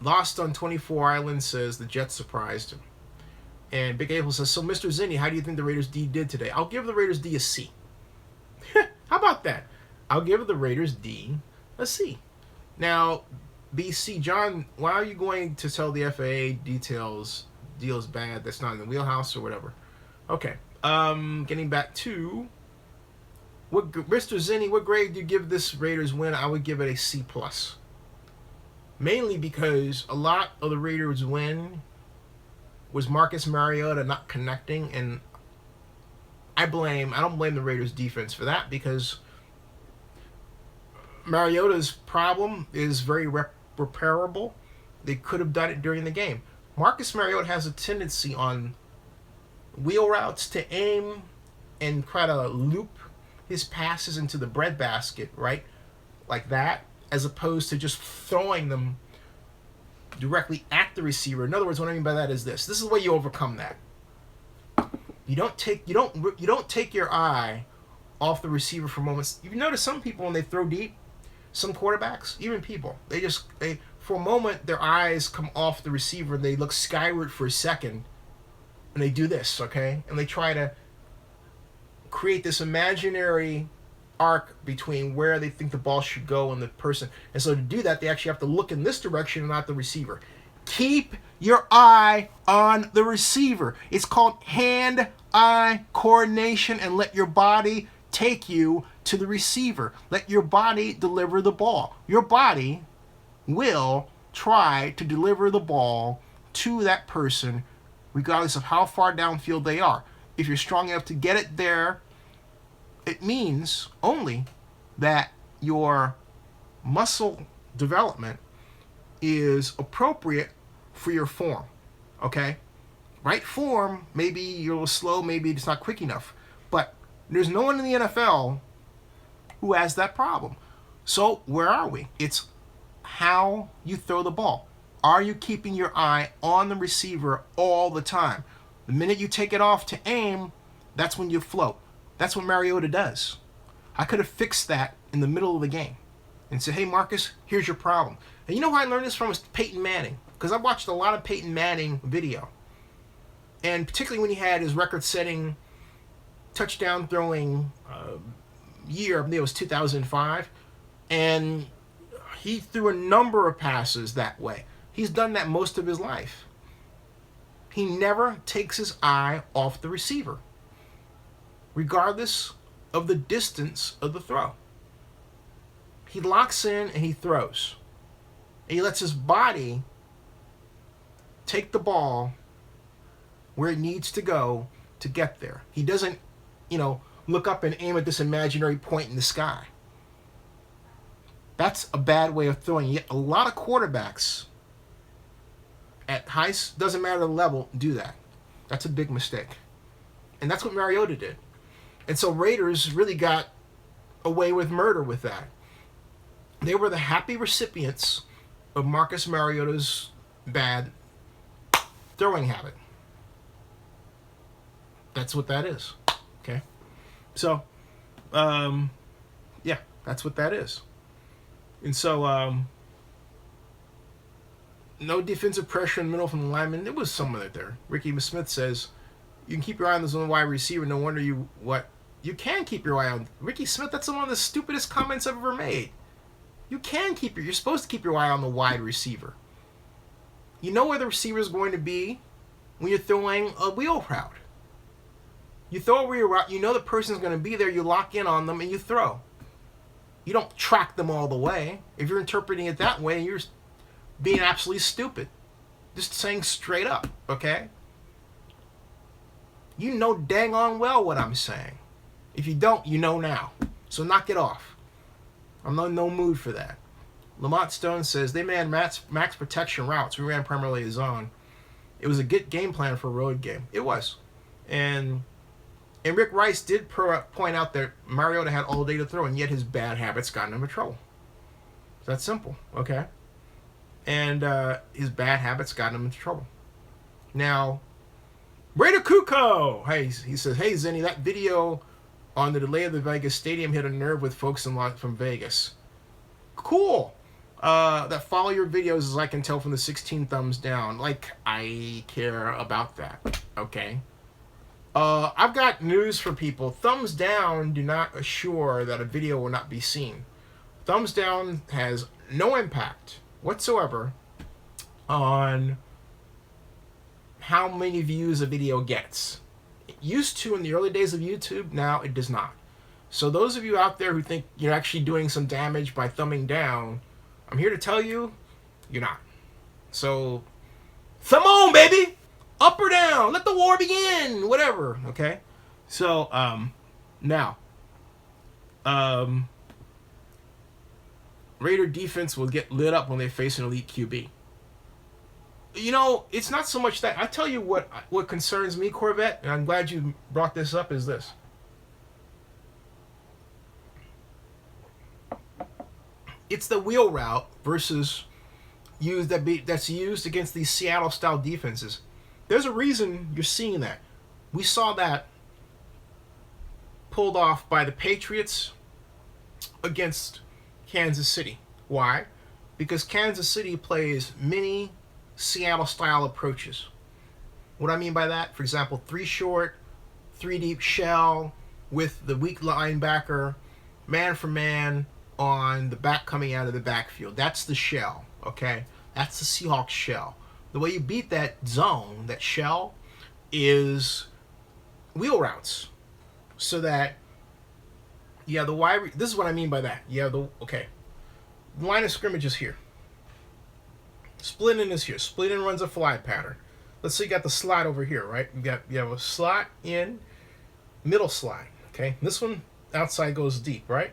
A: Lost on 24 Island says the Jets surprised him. And Big April says, so Mr. Zinni, how do you think the Raiders D did today? I'll give the Raiders D a C. How about that? I'll give the Raiders D a C. Now, BC, John, why are you going to tell the FAA deals bad that's not in the wheelhouse or whatever? Okay. Getting back to Mr. Zinni, what grade do you give this Raiders win? I would give it a C+. Mainly because a lot of the Raiders win was Marcus Mariota not connecting, and I don't blame the Raiders defense for that, because Mariota's problem is very repairable. They could have done it during the game. Marcus Mariota has a tendency on wheel routes to aim and try to loop his passes into the breadbasket, right? Like that, as opposed to just throwing them directly at the receiver. In other words, what I mean by that is this. This is the way you overcome that. You don't take your eye off the receiver for moments. You notice some people when they throw deep, some quarterbacks, even people, they for a moment their eyes come off the receiver and they look skyward for a second and they do this, okay? And they try to create this imaginary arc between where they think the ball should go and the person. And so to do that, they actually have to look in this direction and not the receiver. Keep your eye on the receiver. It's called hand-eye coordination, and let your body take you to the receiver. Let your body deliver the ball. Your body will try to deliver the ball to that person regardless of how far downfield they are. If you're strong enough to get it there, it means only that your muscle development is appropriate for your form, okay? Right form, maybe you're a little slow, maybe it's not quick enough, but there's no one in the NFL who has that problem. So where are we? It's how you throw the ball. Are you keeping your eye on the receiver all the time? The minute you take it off to aim, that's when you float. That's what Mariota does. I could have fixed that in the middle of the game and said, hey, Marcus, here's your problem. And you know who I learned this from? Was Peyton Manning. Because I watched a lot of Peyton Manning video. And particularly when he had his record-setting touchdown throwing year, I think it was 2005. And he threw a number of passes that way. He's done that most of his life. He never takes his eye off the receiver, regardless of the distance of the throw. He locks in and he throws. And he lets his body take the ball where it needs to go to get there. He doesn't, look up and aim at this imaginary point in the sky. That's a bad way of throwing. Yet a lot of quarterbacks at doesn't matter the level, do that. That's a big mistake. And that's what Mariota did. And so Raiders really got away with murder with that. They were the happy recipients of Marcus Mariota's bad throwing habit. That's what that is. Okay? So, yeah, that's what that is. And so, no defensive pressure in the middle from the lineman. There was some of it there. Ricky Smith says, you can keep your eye on this one wide receiver. No wonder you can keep your eye on. Ricky Smith, that's one of the stupidest comments I've ever made. You're supposed to keep your eye on the wide receiver. You know where the receiver is going to be when you're throwing a wheel route. You throw a wheel route, you know the person's going to be there, you lock in on them and you throw. You don't track them all the way. If you're interpreting it that way, you're being absolutely stupid. Just saying straight up, okay? You know dang on well what I'm saying. If you don't, you know now. So knock it off. I'm in no mood for that. Lamont Stone says, they ran max protection routes. We ran primarily a zone. It was a good game plan for a road game. It was. And Rick Rice did point out that Mariota had all day to throw, and yet his bad habits got him in trouble. That's simple, okay? And his bad habits got him into trouble. Now, Raider Kuko! Hey, he says, hey, Zenny, that video on the delay of the Vegas Stadium hit a nerve with folks from Vegas. Cool. That follow your videos, as I can tell from the 16 thumbs down. Like, I care about that, okay? I've got news for people. Thumbs down do not assure that a video will not be seen. Thumbs down has no impact whatsoever on how many views a video gets. used to in the early days of YouTube. Now it does not. So those of you out there who think you're actually doing some damage by thumbing down, I'm here to tell you, you're not. So, thumb on, baby! Up or down, let the war begin, whatever, okay? So, now, Raider defense will get lit up when they face an elite QB. You know, it's not so much that. I tell you what concerns me, Corvette, and I'm glad you brought this up, is this. It's the wheel route versus that's used against these Seattle-style defenses. There's a reason you're seeing that. We saw that pulled off by the Patriots against Kansas City. Why? Because Kansas City plays mini Seattle-style approaches. What I mean by that, for example, 3 short, 3 deep shell with the weak linebacker, man for man on the back coming out of the backfield. That's the shell, okay? That's the Seahawks shell. The way you beat that zone, that shell, is wheel routes. So that, yeah, the wide. This is what I mean by that. Yeah, the line of scrimmage is here. Split in is here. Split in runs a fly pattern. Let's say you got the slot over here, right? You have a slot in, middle slide. Okay, this one outside goes deep, right?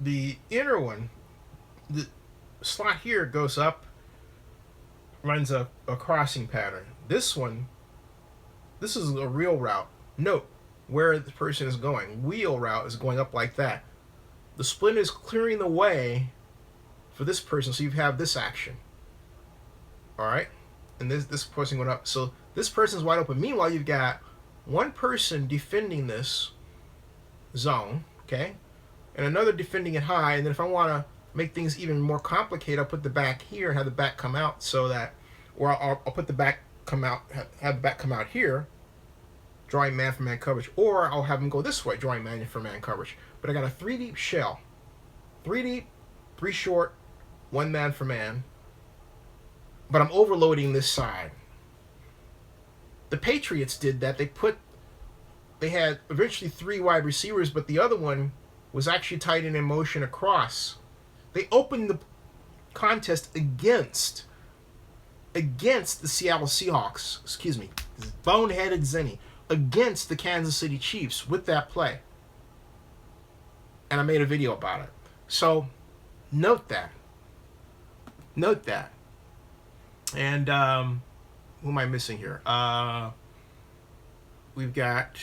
A: The inner one, the slot here goes up, runs a crossing pattern. This one, this is a real route. Note where the person is going. Wheel route is going up like that. The split is clearing the way for this person, so you have this action. All right, and this person going up. So this person's wide open. Meanwhile, you've got one person defending this zone, okay, and another defending it high. And then if I want to make things even more complicated, I'll put the back here and have the back come out so that, or I'll put the back come out, have the back come out here, drawing man for man coverage, or I'll have them go this way, drawing man for man coverage. But I got a 3 deep shell, 3 deep, 3 short, 1 man for man. But I'm overloading this side. The Patriots did that. They had eventually 3 wide receivers, but the other one was actually tight in motion across. They opened the contest against the Seattle Seahawks, boneheaded Zenny, against the Kansas City Chiefs with that play. And I made a video about it. So, note that. And, who am I missing here? We've got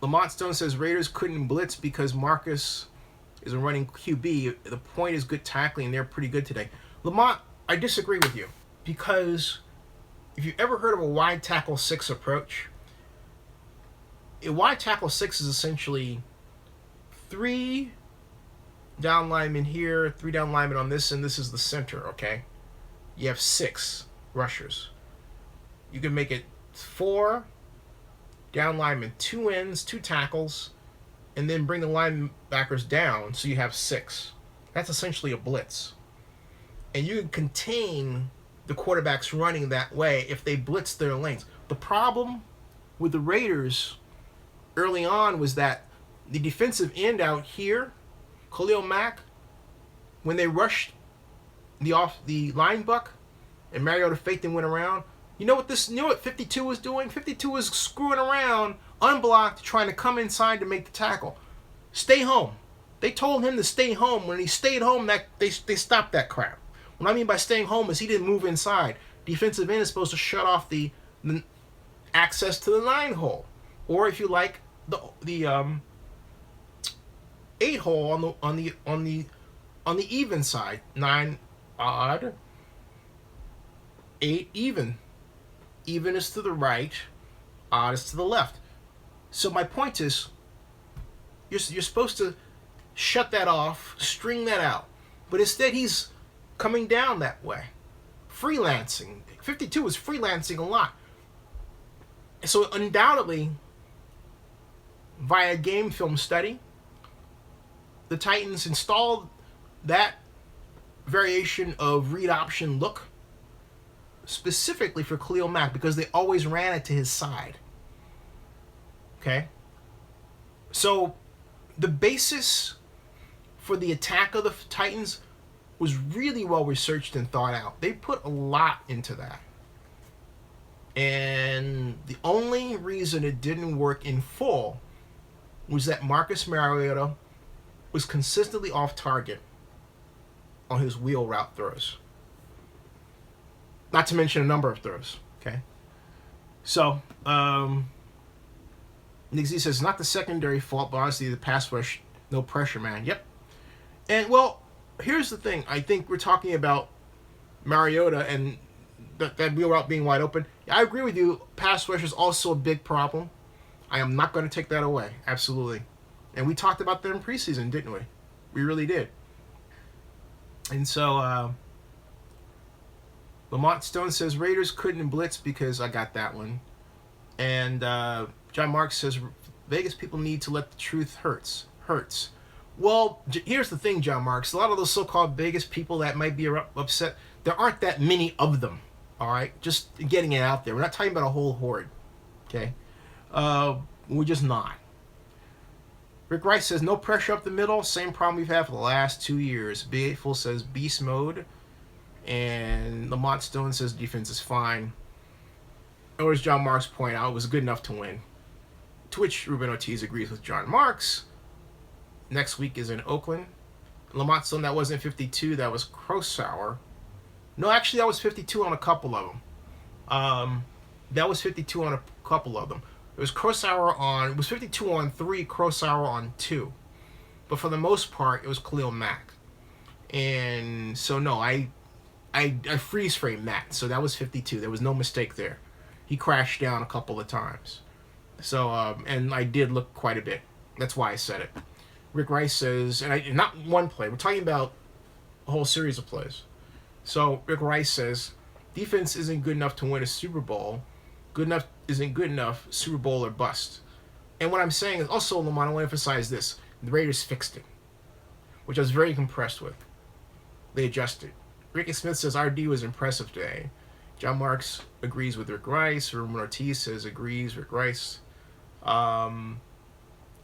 A: Lamont Stone says Raiders couldn't blitz because Marcus is a running QB. The point is good tackling, and they're pretty good today. Lamont, I disagree with you, because if you've ever heard of a wide tackle 6 approach, a wide tackle 6 is essentially 3 down linemen here, 3 down linemen on this, and this is the center, okay? You have 6 rushers. You can make it 4 down linemen, 2 ends, 2 tackles, and then bring the linebackers down so you have 6. That's essentially a blitz. And you can contain the quarterbacks running that way if they blitz their lanes. The problem with the Raiders early on was that the defensive end out here, Khalil Mack, when they rushed the line buck and Mariota faked and went around, you know what 52 was doing? 52 was screwing around, unblocked, trying to come inside to make the tackle. Stay home. They told him to stay home. When he stayed home, that they stopped that crap. What I mean by staying home is he didn't move inside. Defensive end is supposed to shut off the access to the 9 hole, or if you like, the 8 hole on the even side. 9 odd, 8 even. Even is to the right, odd is to the left. So my point is, you're supposed to shut that off, string that out. But instead he's coming down that way. Freelancing. 52 is freelancing a lot. So undoubtedly, via game film study, the Titans installed that variation of read option look specifically for Khalil Mack because they always ran it to his side. Okay? So the basis for the attack of the Titans was really well researched and thought out. They put a lot into that. And the only reason it didn't work in full was that Marcus Mariota was consistently off target on his wheel route throws. Not to mention a number of throws. Okay? So, Nick Z says, not the secondary fault, but honestly, the pass rush, no pressure, man. Yep. And, well, here's the thing. I think we're talking about Mariota and that wheel route being wide open. I agree with you. Pass rush is also a big problem. I am not going to take that away. Absolutely. And we talked about that in preseason, didn't we? We really did. And so, Lamont Stone says, Raiders couldn't blitz because I got that one. And John Marks says, Vegas people need to let the truth hurts. Well, here's the thing, John Marks. A lot of those so-called Vegas people that might be upset, there aren't that many of them. All right? Just getting it out there. We're not talking about a whole horde. Okay? We're just not. Rick Rice says, no pressure up the middle. Same problem we've had for the last 2 years. Big Full says, beast mode. And Lamont Stone says, defense is fine. Or as John Marks pointed out, it was good enough to win. To which Ruben Ortiz agrees with John Marks. Next week is in Oakland. Lamont Stone, that wasn't 52. That was Crosauer. No, actually, that was 52 on a couple of them. That was 52 on a couple of them. It was Crosauer on... It was 52 on 3, Crosauer on 2. But for the most part, it was Khalil Mack. And so, no, I freeze framed that. So that was 52. There was no mistake there. He crashed down a couple of times. So, and I did look quite a bit. That's why I said it. Rick Rice says, and not one play. We're talking about a whole series of plays. So Rick Rice says, defense isn't good enough to win a Super Bowl. Good enough isn't good enough. Super Bowl or bust. And what I'm saying is also, Lamont, I want to emphasize this. The Raiders fixed it, which I was very impressed with. They adjusted. Ricky Smith says, RD was impressive today. John Marks agrees with Rick Rice. Ruben Ortiz says agrees, Rick Rice.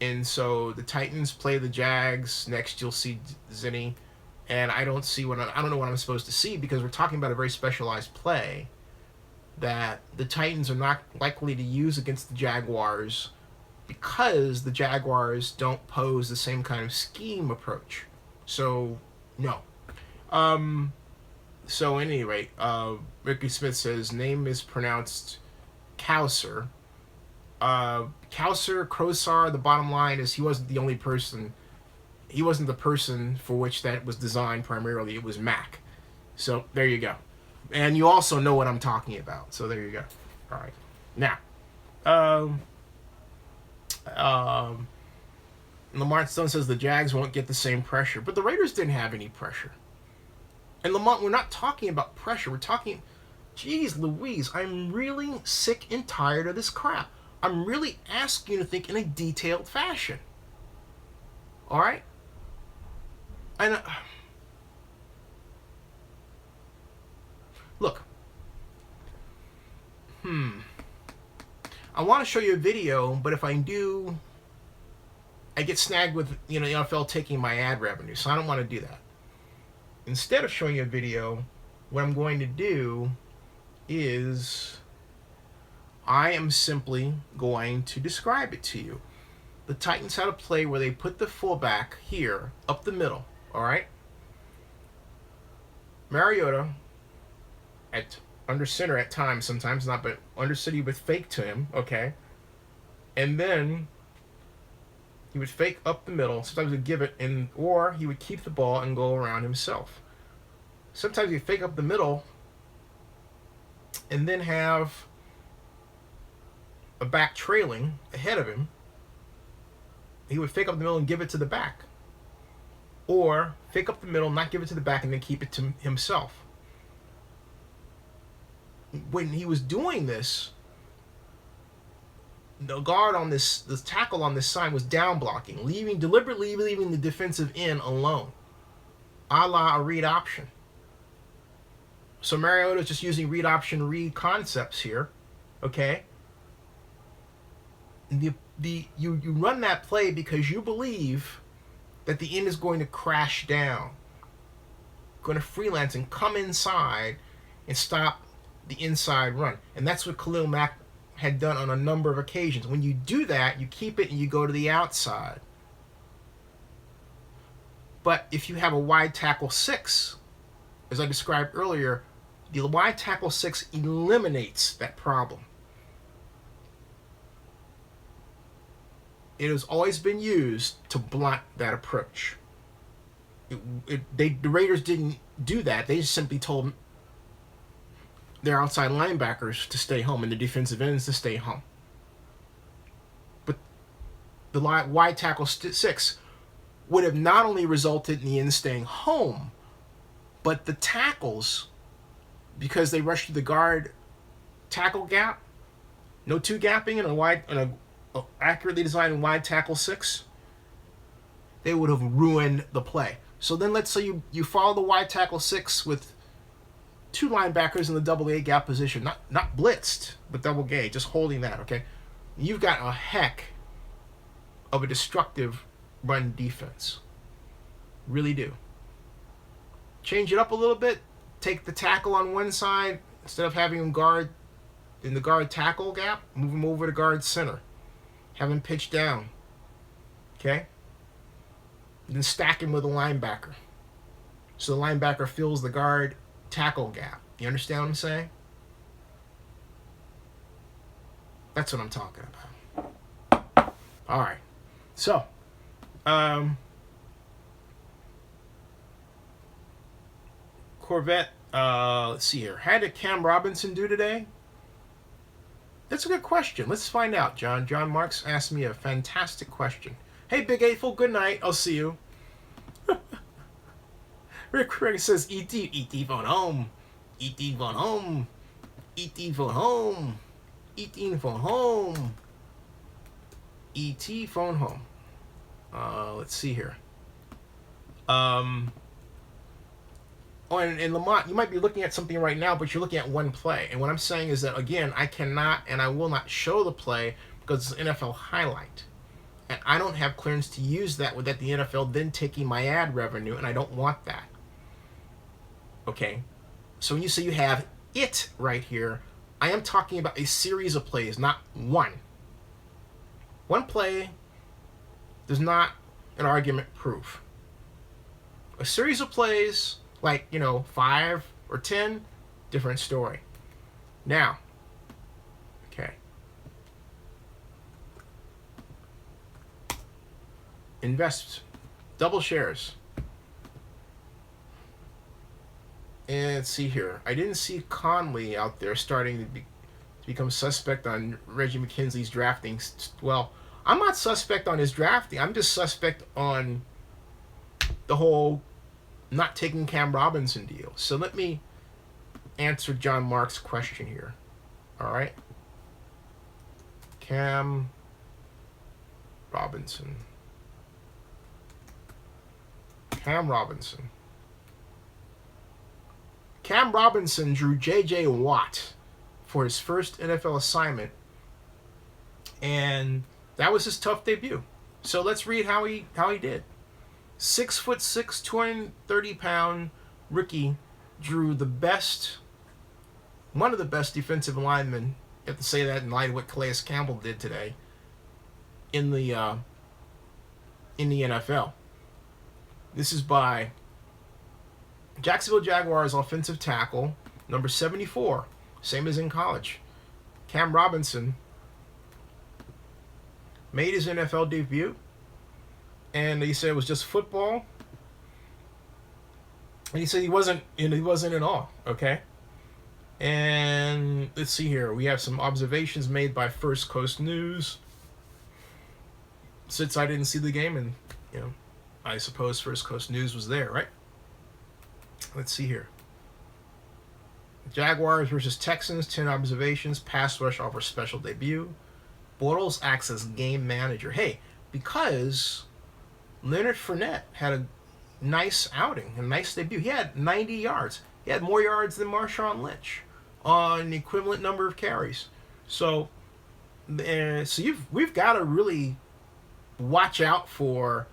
A: And so the Titans play the Jags. Next, you'll see Zinni. And I don't know what I'm supposed to see because we're talking about a very specialized play that the Titans are not likely to use against the Jaguars because the Jaguars don't pose the same kind of scheme approach. So, no. So, at any rate, Ricky Smith says, name is pronounced Cowser. Crosar, the bottom line is he wasn't the person for which that was designed primarily. It was Mac. So there you go. And you also know what I'm talking about. So there you go. All right. Now, Lamont Stone says the Jags won't get the same pressure. But the Raiders didn't have any pressure. And Lamont, we're not talking about pressure. We're talking, geez Louise, I'm really sick and tired of this crap. I'm really asking you to think in a detailed fashion. All right? And look. I want to show you a video, but if I do, I get snagged with, the NFL taking my ad revenue, so I don't want to do that. Instead of showing you a video, what I'm going to do is I am simply going to describe it to you. The Titans had a play where they put the fullback here, up the middle, all right? Mariota, under center at times, sometimes not, but under center, he would fake to him, okay? And then he would fake up the middle. Sometimes he would give it, or he would keep the ball and go around himself. Sometimes he'd fake up the middle and then have a back trailing ahead of him. He would fake up the middle and give it to the back. Or fake up the middle, not give it to the back, and then keep it to himself. When he was doing this, the guard on the tackle on this side was down blocking, deliberately leaving the defensive end alone, a la a read option. So Mariota's just using read option, read concepts here, okay? you run that play because you believe that the end is going to crash down, going to freelance and come inside and stop the inside run. And that's what Khalil Mack had done on a number of occasions. When you do that, you keep it and you go to the outside. But if you have a wide tackle 6, as I described earlier, the wide tackle 6 eliminates that problem. It has always been used to blunt that approach. The Raiders didn't do that. They just simply told their outside linebackers to stay home and the defensive ends to stay home. But the wide tackle 6 would have not only resulted in the ends staying home, but the tackles, because they rushed to the guard tackle gap, no two gapping and a accurately designed wide tackle 6, they would have ruined the play. So then let's say you follow the wide tackle 6 with 2 linebackers in the double A gap position, not blitzed, but double A, just holding that, okay? You've got a heck of a destructive run defense. Really do. Change it up a little bit, take the tackle on one side, instead of having him guard in the guard tackle gap, move him over to guard center. Have him pitch down. Okay? And then stack him with a linebacker. So the linebacker fills the guard tackle gap. You understand what I'm saying? That's what I'm talking about. All right. So, Corvette, let's see here. How did Cam Robinson do today? That's a good question. Let's find out, John. John Marks asked me a fantastic question. Hey, Big Eightful, good night. I'll see you. Rick Craig says, E.T. phone home. E.T. phone home. E.T. phone home. E.T. phone home. E.T. phone home. Let's see here. And Lamont, you might be looking at something right now, but you're looking at one play. And what I'm saying is that, again, I cannot and I will not show the play because it's an NFL highlight. And I don't have clearance to use that without the NFL then taking my ad revenue, and I don't want that. Okay? So when you say you have it right here, I am talking about a series of plays, not one. One play does not an argument prove. A series of plays, like, 5 or 10, different story. Now, okay. Invest, double shares. And let's see here. I didn't see Conley out there starting to become suspect on Reggie McKenzie's drafting. Well, I'm not suspect on his drafting. I'm just suspect on the whole not taking Cam Robinson deal. So let me answer John Mark's question here. All right. Cam Robinson. Cam Robinson. Cam Robinson drew J.J. Watt for his first NFL assignment, and that was his tough debut. So let's read how he did. 6'6", 230-pound rookie drew one of the best defensive linemen. You have to say that in light of what Calais Campbell did today in the NFL. This is by Jacksonville Jaguars offensive tackle, number 74, same as in college. Cam Robinson made his NFL debut, and he said it was just football. And he said he wasn't at all, okay? And let's see here. We have some observations made by First Coast News. Since I didn't see the game, and I suppose First Coast News was there, right? Let's see here. Jaguars versus Texans, 10 observations. Pass rush offers special debut. Bortles acts as game manager. Hey, because Leonard Fournette had a nice outing, a nice debut. He had 90 yards. He had more yards than Marshawn Lynch on the equivalent number of carries. So And so we've got to really watch out for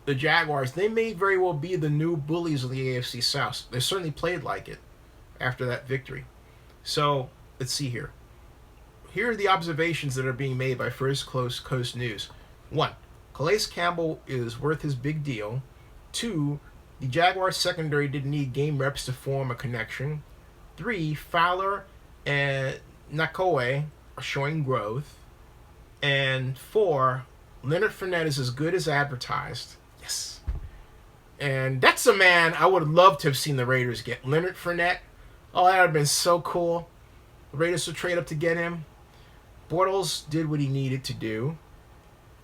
A: the Jaguars. They may very well be the new bullies of the AFC South. They certainly played like it after that victory. So let's see here. Here are the observations that are being made by First Coast News. 1. Calais Campbell is worth his big deal. 2. The Jaguars secondary didn't need game reps to form a connection. 3. Fowler and Nakoe are showing growth. And 4. Leonard Fournette is as good as advertised. Yes. And that's a man I would love to have seen the Raiders get. Leonard Fournette. Oh, that would have been so cool. The Raiders would trade up to get him. Bortles did what he needed to do.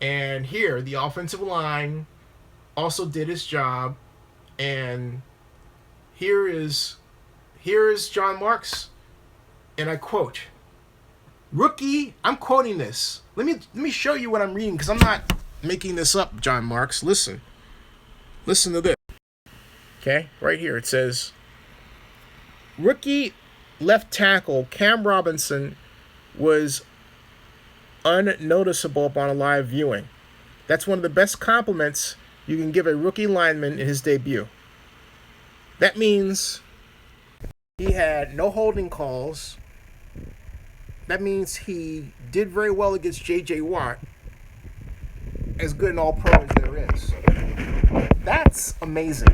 A: And here, the offensive line also did his job. And here is John Marks. And I quote, "Rookie," I'm quoting this. Let me show you what I'm reading, because I'm not making this up, John Marks. Listen to this. Okay, right here it says, "Rookie left tackle Cam Robinson was unnoticeable upon a live viewing. That's one of the best compliments you can give a rookie lineman in his debut." That means he had no holding calls. That means he did very well against J.J. Watt, as good an all-pro as there is. That's amazing.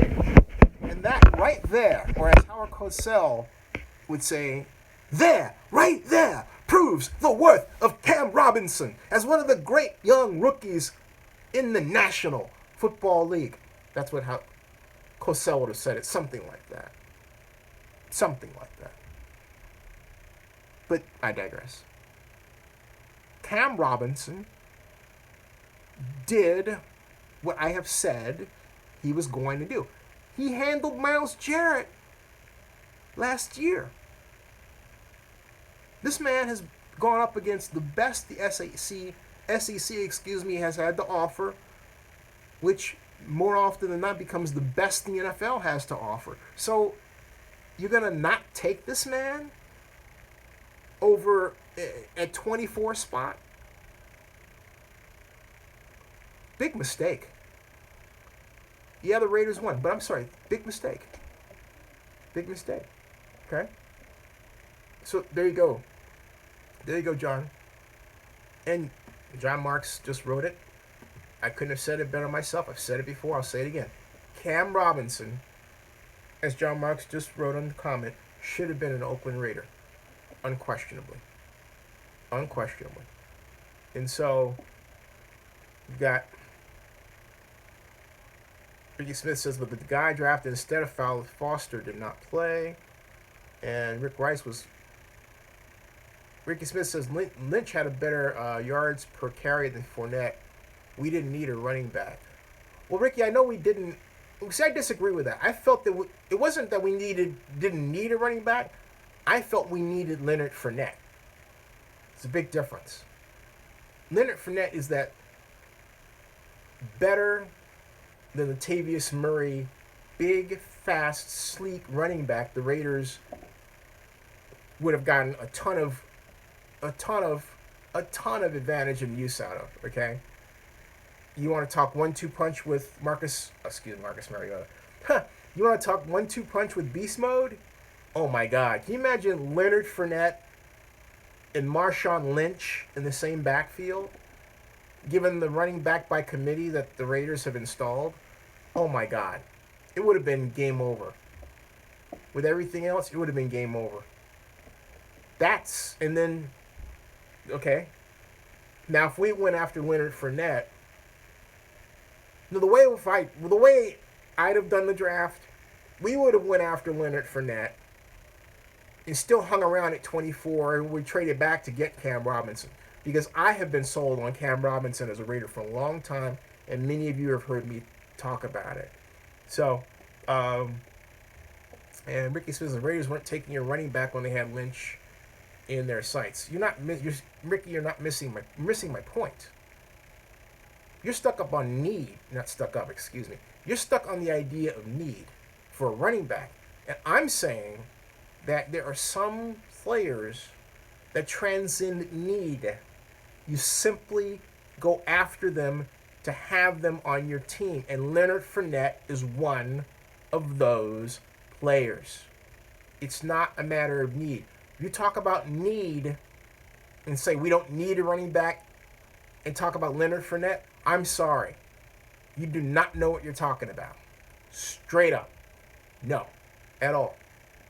A: And that right there, or as Howard Cosell would say, there, right there, proves the worth of Cam Robinson as one of the great young rookies in the National Football League. That's what Cosell would have said it, something like that. Something like that. But I digress. Cam Robinson did what I have said he was going to do. He handled Myles Jarrett last year. This man has gone up against the best the SEC has had to offer, which more often than not becomes the best the NFL has to offer. So you're going to not take this man over at 24 spot? Big mistake. Yeah, the Raiders won, but I'm sorry, big mistake. Big mistake. Okay? So there you go. There you go, John. And John Marks just wrote it. I couldn't have said it better myself. I've said it before. I'll say it again. Cam Robinson, as John Marks just wrote on the comment, should have been an Oakland Raider. Unquestionably. Unquestionably. And so, you've got Ricky Smith says, but the guy drafted instead of Foster did not play. And Ricky Smith says Lynch had a better yards per carry than Fournette. We didn't need a running back. Well, Ricky, I know we didn't. See, I disagree with that. I felt that it wasn't that we didn't need a running back. I felt we needed Leonard Fournette. It's a big difference. Leonard Fournette is that better than the Latavius Murray, big, fast, sleek running back the Raiders would have gotten a ton of advantage and use out of. Okay, you want to talk 1-2 punch with Marcus Mariota? You want to talk 1-2 punch with beast mode? Oh my God! Can you imagine Leonard Fournette and Marshawn Lynch in the same backfield, given the running back by committee that the Raiders have installed? Oh my God! It would have been game over. With everything else, it would have been game over. Okay. Now, if we went after Leonard Fournette, the way I'd have done the draft, we would have went after Leonard Fournette and still hung around at 24 and we traded back to get Cam Robinson. Because I have been sold on Cam Robinson as a Raider for a long time, and many of you have heard me talk about it. So, and Ricky Smith, the Raiders weren't taking a running back when they had Lynch in their sights. Ricky, you're not missing my point. You're stuck up on need, not stuck up, excuse me. You're stuck on the idea of need for a running back. And I'm saying that there are some players that transcend need. You simply go after them to have them on your team. And Leonard Fournette is one of those players. It's not a matter of need. If you talk about need and say we don't need a running back and talk about Leonard Fournette, I'm sorry. You do not know what you're talking about. Straight up. No. At all.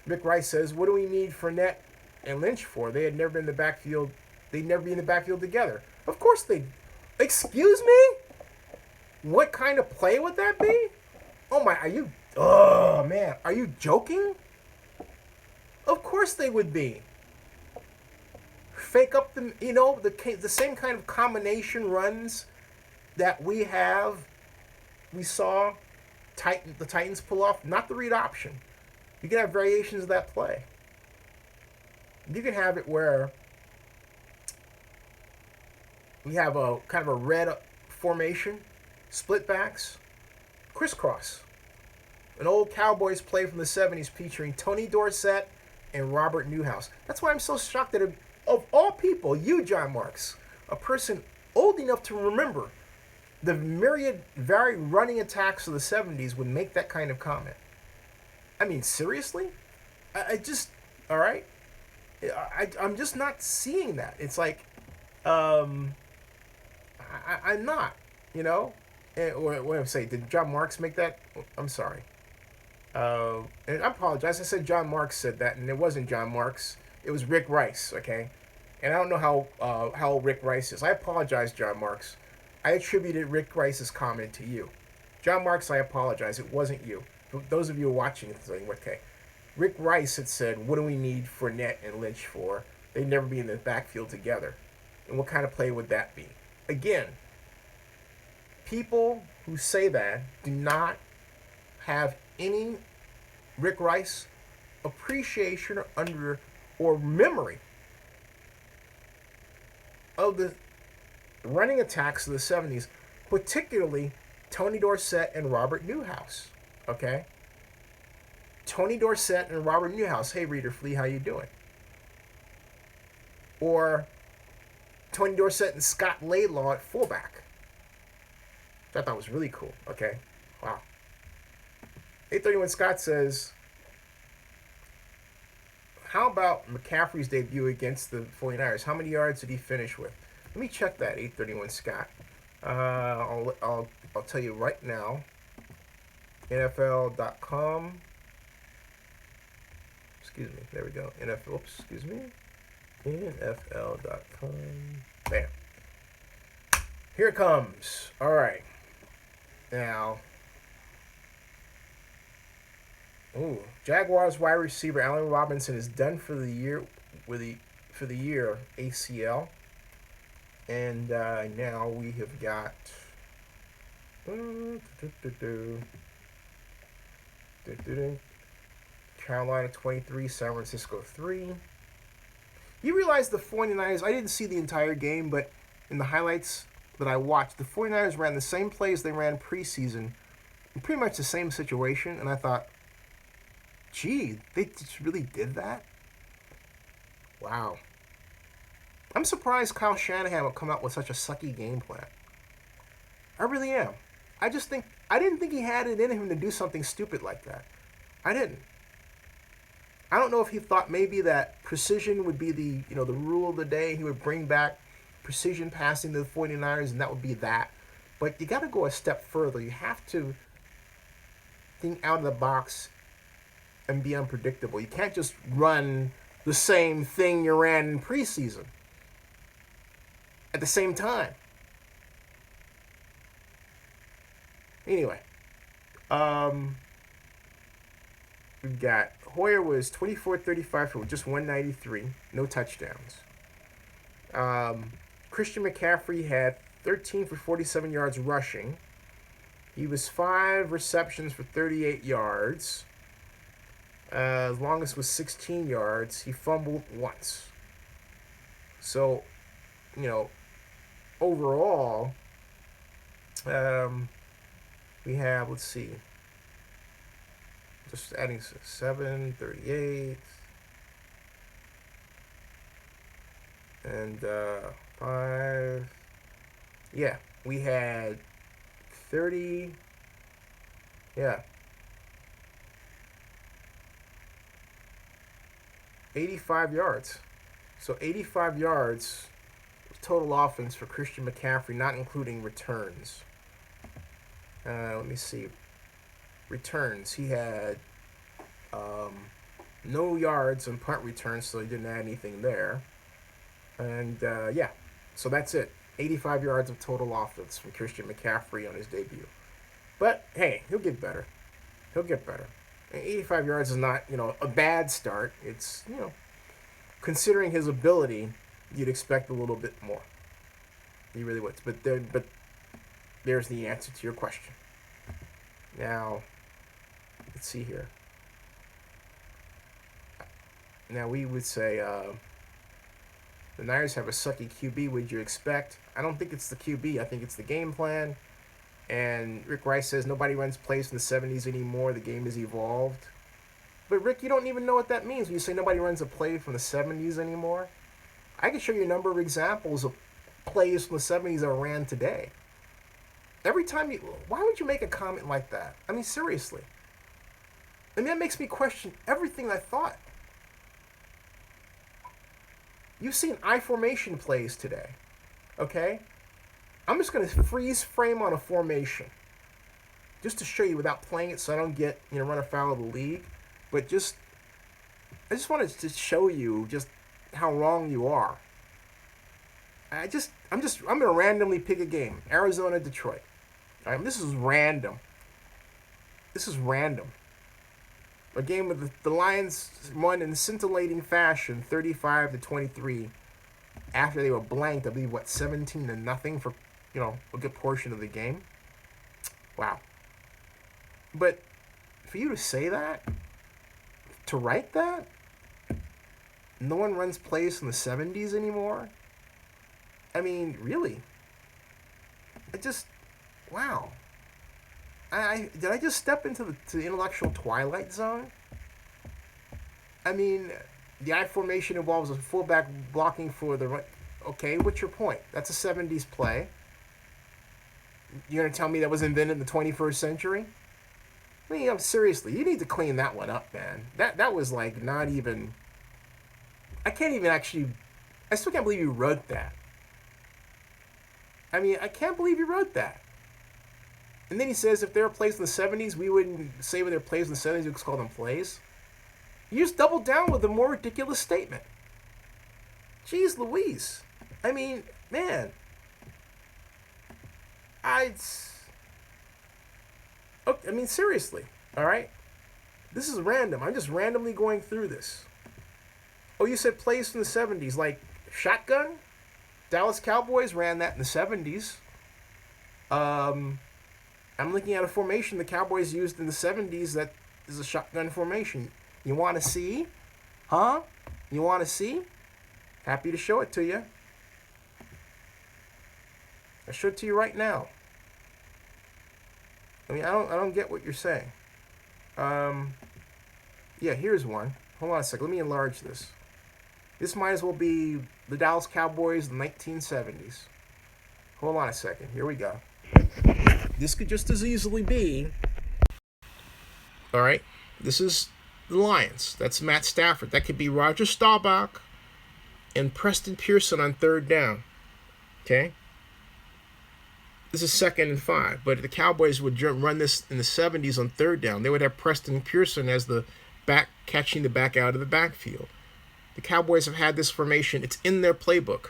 A: Rick Rice says, what do we need Fournette and Lynch for? They had never been in the backfield. They'd never be in the backfield together. Of course they. Excuse me? What kind of play would that be? Oh my, are you, oh man, are you joking? Of course they would be. Fake up the same kind of combination runs that we saw the Titans pull off, not the read option. You can have variations of that play. You can have it where we have a kind of a red formation, split backs, crisscross. An old Cowboys play from the 70s featuring Tony Dorsett and Robert Newhouse. That's why I'm so shocked that of all people, you, John Marks, a person old enough to remember the myriad varied running attacks of the 70s, would make that kind of comment. I mean, seriously? I just, all right? I'm just not seeing that. It's like, I'm not, Or what I'm saying, did John Marks make that? I'm sorry. And I apologize. I said John Marks said that, and it wasn't John Marks. It was Rick Rice, okay? And I don't know how old Rick Rice is. I apologize, John Marks. I attributed Rick Rice's comment to you. John Marks, I apologize. It wasn't you. For those of you watching, saying, okay. Rick Rice had said, what do we need Fournette and Lynch for? They'd never be in the backfield together. And what kind of play would that be? Again, people who say that do not have any Rick Rice appreciation or memory of the running attacks of the 70s, particularly Tony Dorsett and Robert Newhouse. Okay? Tony Dorsett and Robert Newhouse. Hey, Reader Flea, how you doing? Or Tony Dorsett and Scott Laidlaw at fullback. Which I thought was really cool. Okay? Wow. 831 Scott says, how about McCaffrey's debut against the 49ers? How many yards did he finish with? Let me check that, 831 Scott. I'll tell you right now. NFL.com. Excuse me. There we go. NFL.com. Bam. Here it comes. All right. Now. Jaguars wide receiver Allen Robinson is done for the year ACL. And now we have got Carolina 23, San Francisco 3. You realize the 49ers, I didn't see the entire game, but in the highlights that I watched, the 49ers ran the same plays they ran preseason, in pretty much the same situation, and I thought, gee, they just really did that? Wow. I'm surprised Kyle Shanahan would come out with such a sucky game plan. I really am. I didn't think he had it in him to do something stupid like that. I didn't. I don't know if he thought maybe that precision would be the rule of the day. He would bring back precision passing to the 49ers, and that would be that. But you got to go a step further. You have to think out of the box and be unpredictable. You can't just run the same thing you ran in preseason at the same time. Anyway, we've got Hoyer was 24-35 for just 193, no touchdowns. Christian McCaffrey had 13 for 47 yards rushing. He was 5 receptions for 38 yards. His longest was 16 yards. He fumbled once. So, overall, we have, let's see, just adding 7, 38, And 5. Yeah, we had 30. Yeah, 85 yards. So 85 yards total offense for Christian McCaffrey, not including returns. Let me see. Returns. He had no yards on punt returns, so he didn't add anything there. And yeah, so that's it. 85 yards of total offense from Christian McCaffrey on his debut. But hey, he'll get better. He'll get better. 85 yards is not, a bad start. It's, considering his ability, you'd expect a little bit more. You really would. But there's the answer to your question. Now, let's see here. Now we would say the Niners have a sucky QB. Would you expect? I don't think it's the QB. I think it's the game plan. And Rick Rice says nobody runs plays from the 70s anymore. The game has evolved. But Rick, you don't even know what that means when you say nobody runs a play from the 70s anymore. I can show you a number of examples of plays from the 70s that are ran today. Every time why would you make a comment like that? I mean, seriously. And that makes me question everything I thought. You've seen I formation plays today, okay? I'm just going to freeze frame on a formation just to show you without playing it so I don't get, run afoul of the league. But I just wanted to show you just how wrong you are. I'm going to randomly pick a game. Arizona, Detroit. All right, this is random. A game with the Lions won in scintillating fashion, 35-23, after they were blanked, I believe, 17-0 for, a good portion of the game. Wow. But for you to say that, to write that, no one runs plays from the 70s anymore? I mean, really? Wow. Did I just step into the intellectual twilight zone? I mean, the I formation involves a fullback blocking for the right. Okay, what's your point? That's a 70s play. You're going to tell me that was invented in the 21st century? I mean, seriously, you need to clean that one up, man. That was like not even. I still can't believe you wrote that. I mean, I can't believe you wrote that. And then he says if they were plays in the 70s, we wouldn't say when they were plays in the 70s, we would call them plays. You just double down with a more ridiculous statement. Jeez Louise. I mean, man. Seriously. All right? This is random. I'm just randomly going through this. Oh, you said plays from the 70s, like shotgun? Dallas Cowboys ran that in the 70s. I'm looking at a formation the Cowboys used in the 70s that is a shotgun formation. You want to see? Huh? You want to see? Happy to show it to you. I'll show it to you right now. I mean, I don't get what you're saying. Yeah, here's one. Hold on a second. Let me enlarge this. This might as well be the Dallas Cowboys in the 1970s. Hold on a second. Here we go. This could just as easily be. All right. This is the Lions. That's Matt Stafford. That could be Roger Staubach and Preston Pearson on third down. Okay. This is 2nd and 5. But the Cowboys would run this in the 70s on third down. They would have Preston Pearson as the back, catching the back out of the backfield. The Cowboys have had this formation. It's in their playbook.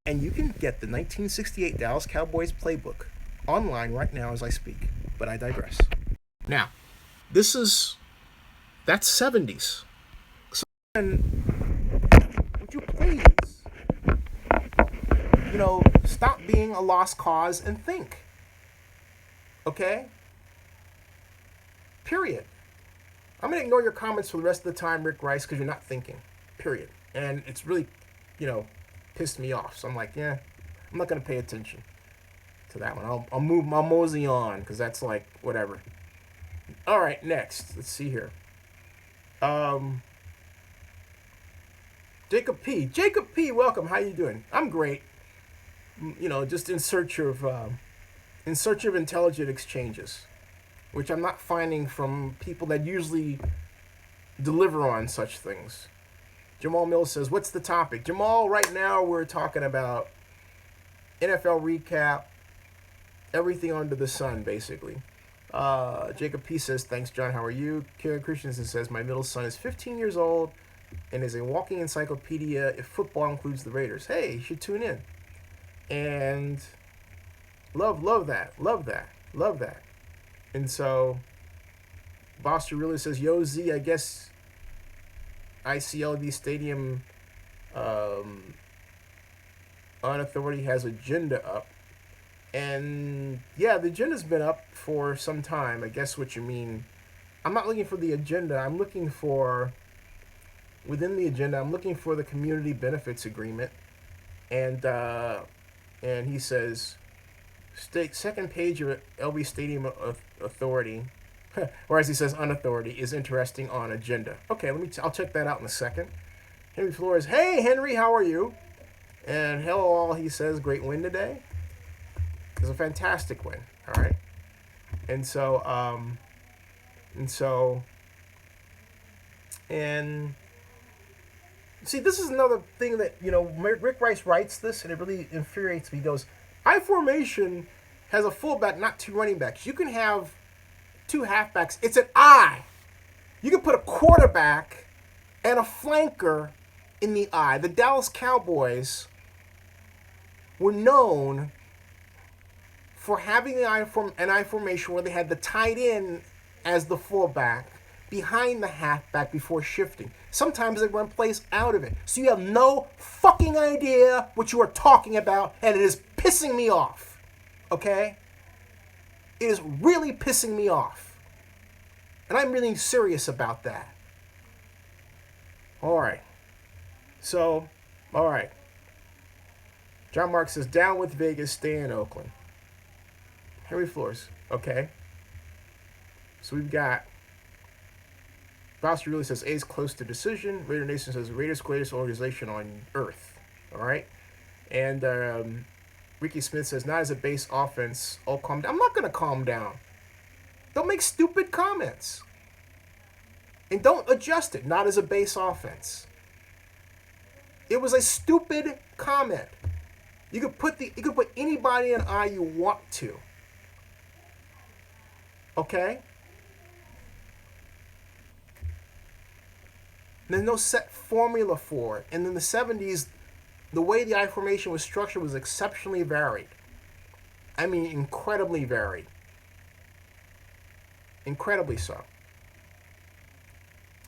A: And you can get the 1968 Dallas Cowboys playbook online right now as I speak. But I digress. Now, that's 70s. So then, would you please, stop being a lost cause and think? Okay? Period. I'm going to ignore your comments for the rest of the time, Rick Rice, because you're not thinking. Period. And it's really, pissed me off. So I'm like, I'm not going to pay attention to that one. I'll mosey on, because that's like, whatever. All right, next. Let's see here. Jacob P. Jacob P. Welcome. How you doing? I'm great. Just in search of intelligent exchanges, which I'm not finding from people that usually deliver on such things. Jamal Mills says, "What's the topic?" Jamal, right now we're talking about NFL recap, everything under the sun, basically. Jacob P. says, "Thanks, John. How are you?" Karen Christensen says, "My middle son is 15 years old and is a walking encyclopedia if football includes the Raiders." Hey, you should tune in. And love that. And so, Boster really says, "Yo, Z, I guess ICLV Stadium on authority has agenda up." And yeah, the agenda's been up for some time. I guess what you mean. I'm not looking for the agenda. I'm looking for, within the agenda, I'm looking for the community benefits agreement. And he says, second page of LB Stadium Authority, or as he says, unauthority, is interesting on agenda. Okay, I'll check that out in a second. Henry Flores, hey Henry, how are you? And hello all, he says, great win today. It was a fantastic win, all right? And see, this is another thing that, Rick Rice writes this, and it really infuriates me. He goes, I formation has a fullback, not two running backs. You can have two halfbacks. It's an I. You can put a quarterback and a flanker in the I. The Dallas Cowboys were known for having an I formation where they had the tight end as the fullback behind the halfback before shifting. Sometimes they run plays out of it. So you have no fucking idea what you are talking about, and it is pissing me off. Okay? It is really pissing me off. And I'm really serious about that. Alright. Alright. John Mark says, down with Vegas, stay in Oakland. Henry Flores. Okay. So we've got Foster really says A is close to decision. Raider Nation says Raiders greatest organization on earth. All right. And Ricky Smith says not as a base offense. Oh, calm down. I'm not going to calm down. Don't make stupid comments. And don't adjust it. Not as a base offense. It was a stupid comment. You could put anybody in I you want to. Okay? There's no set formula for it. And in the 70s, the way the I formation was structured was exceptionally varied. I mean, incredibly varied. Incredibly so.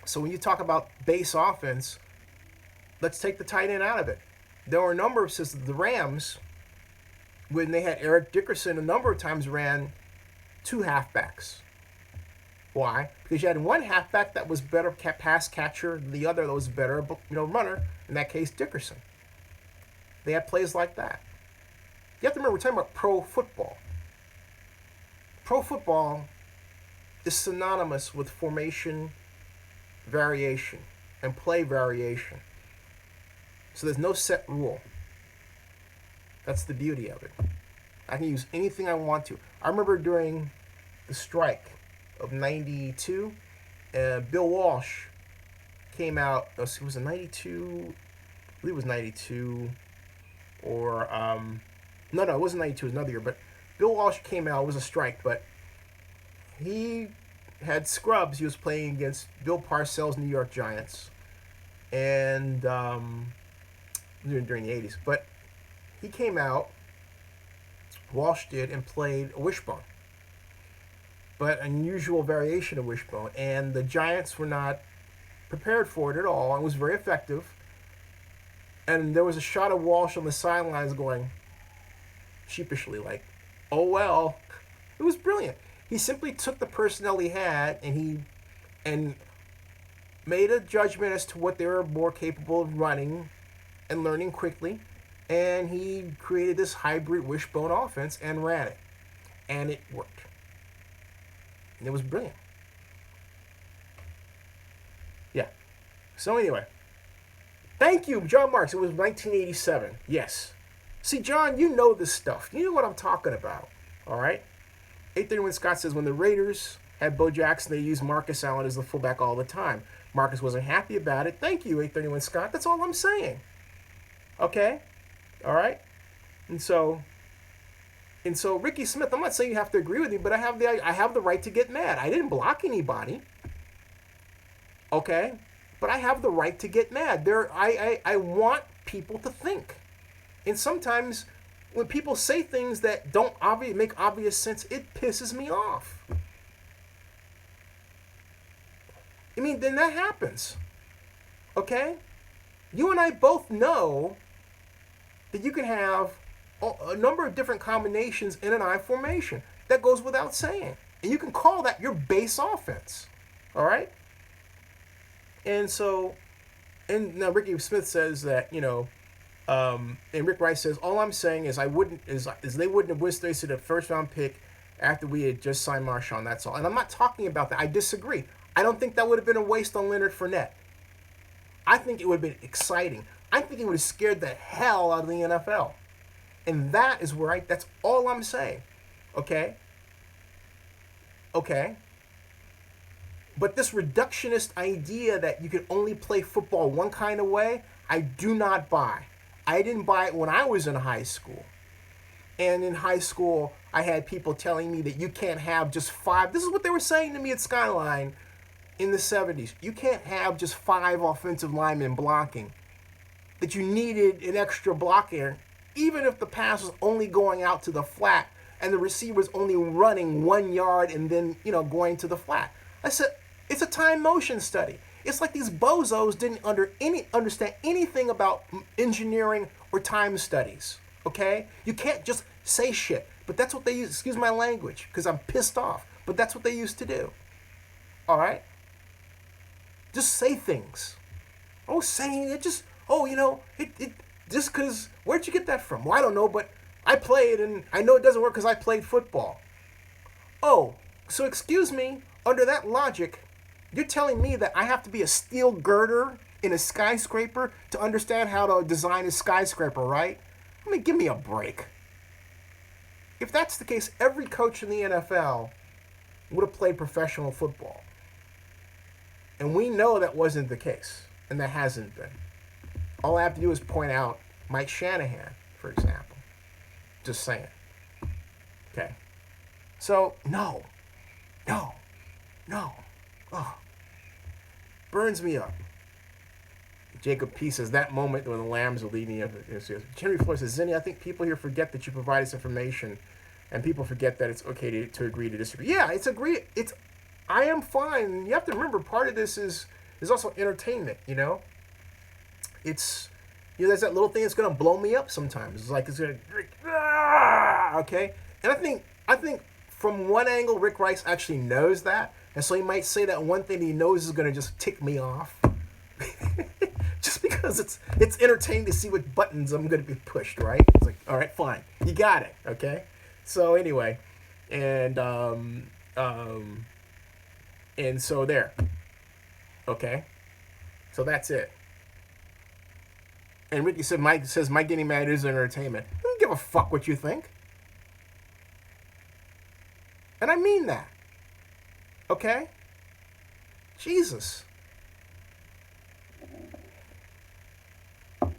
A: So when you talk about base offense, let's take the tight end out of it. There were a number of systems. The Rams, when they had Eric Dickerson, a number of times ran two halfbacks. Why? Because you had one halfback that was better pass catcher, the other that was better, runner. In that case, Dickerson. They had plays like that. You have to remember, we're talking about pro football. Pro football is synonymous with formation variation and play variation. So there's no set rule. That's the beauty of it. I can use anything I want to. I remember during the strike of 92, Bill Walsh came out. Was it 92? I believe it was 92. Or, no, it wasn't 92. It was another year. But Bill Walsh came out. It was a strike. But he had scrubs. He was playing against Bill Parcells' New York Giants. And during the 80s. But he came out, Walsh did, and played a wishbone. But an unusual variation of wishbone. And the Giants were not prepared for it at all. It was very effective. And there was a shot of Walsh on the sidelines going sheepishly like, oh well. It was brilliant. He simply took the personnel he had and made a judgment as to what they were more capable of running and learning quickly. And he created this hybrid wishbone offense and ran it. And it worked. And it was brilliant. Yeah. So anyway, Thank you, John Marks. It was 1987. Yes. See, John, you know this stuff. You know what I'm talking about. All right? 831 Scott says, when the Raiders had Bo Jackson, they used Marcus Allen as the fullback all the time. Marcus wasn't happy about it. Thank you, 831 Scott. That's all I'm saying. Okay? All right? And so Ricky Smith, I'm not saying you have to agree with me, but I have the right to get mad. I didn't block anybody. Okay? But I have the right to get mad. I want people to think. And sometimes when people say things that don't make obvious sense, it pisses me off. I mean, then that happens. Okay? You and I both know that you can have a number of different combinations in an I formation. That goes without saying. And you can call that your base offense. All right? And now Ricky Smith says that, and Rick Rice says, all I'm saying is they wouldn't have wasted a first round pick after we had just signed Marshawn. That's all. And I'm not talking about that. I disagree. I don't think that would have been a waste on Leonard Fournette. I think it would have been exciting. I think it would have scared the hell out of the NFL. And that is that's all I'm saying. Okay? Okay? But this reductionist idea that you can only play football one kind of way, I do not buy. I didn't buy it when I was in high school. And in high school, I had people telling me that you can't have just 5. This is what they were saying to me at Skyline in the 70s. You can't have just 5 offensive linemen blocking. That you needed an extra blocker, even if the pass was only going out to the flat and the receiver's only running 1 yard and then, going to the flat. I said, it's a time motion study. It's like these bozos didn't understand anything about engineering or time studies, okay? You can't just say shit, but that's what they use. Excuse my language, because I'm pissed off, but that's what they used to do, all right? Just say things. Saying it just, just because, where'd you get that from? Well, I don't know, but I played, and I know it doesn't work because I played football. Oh, so excuse me, under that logic, you're telling me that I have to be a steel girder in a skyscraper to understand how to design a skyscraper, right? Give me a break. If that's the case, every coach in the NFL would have played professional football. And we know that wasn't the case, and that hasn't been. All I have to do is point out Mike Shanahan, for example. Just saying. Okay. So, no. Oh. Burns me up. Jacob P. says, that moment when the Lambs are leading up. Henry Floyd says, Zinni, I think people here forget that you provide us information, and people forget that it's okay to agree to disagree. Yeah, I am fine. You have to remember, part of this is also entertainment, It's, there's that little thing that's going to blow me up sometimes. It's like, it's going to, okay? And I think from one angle, Rick Rice actually knows that. And so he might say that one thing he knows is going to just tick me off. Just because it's entertaining to see what buttons I'm going to be pushed, right? It's like, all right, fine. You got it, okay? So anyway, and so there. Okay? So that's it. And Ricky said, Mike getting mad is entertainment. I don't give a fuck what you think. And I mean that. Okay? Jesus.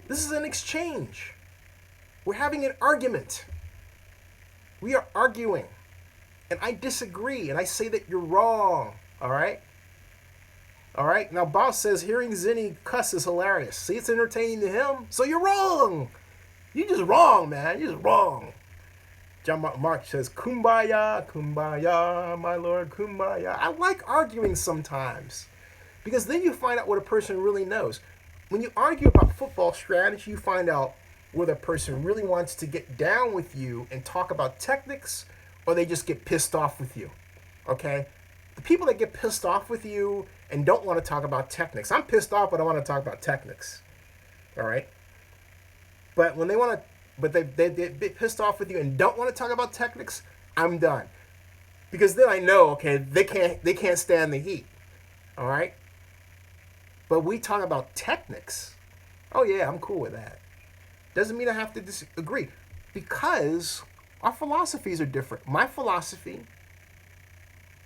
A: This is an exchange. We're having an argument. We are arguing. And I disagree. And I say that you're wrong. All right? All right? Now, Boss says hearing Zinni cuss is hilarious. See, it's entertaining to him. So you're wrong. You're just wrong, man. You're just wrong. John Mark says, kumbaya, kumbaya, my lord, kumbaya. I like arguing sometimes because then you find out what a person really knows. When you argue about football strategy, you find out whether a person really wants to get down with you and talk about techniques or they just get pissed off with you, okay? The people that get pissed off with you and don't want to talk about techniques. I'm pissed off, but I want to talk about techniques, all right? But when they want to, they get pissed off with you and don't want to talk about techniques, I'm done. Because then I know, okay, they can't stand the heat. All right? But we talk about techniques. Oh yeah, I'm cool with that. Doesn't mean I have to disagree, because our philosophies are different. My philosophy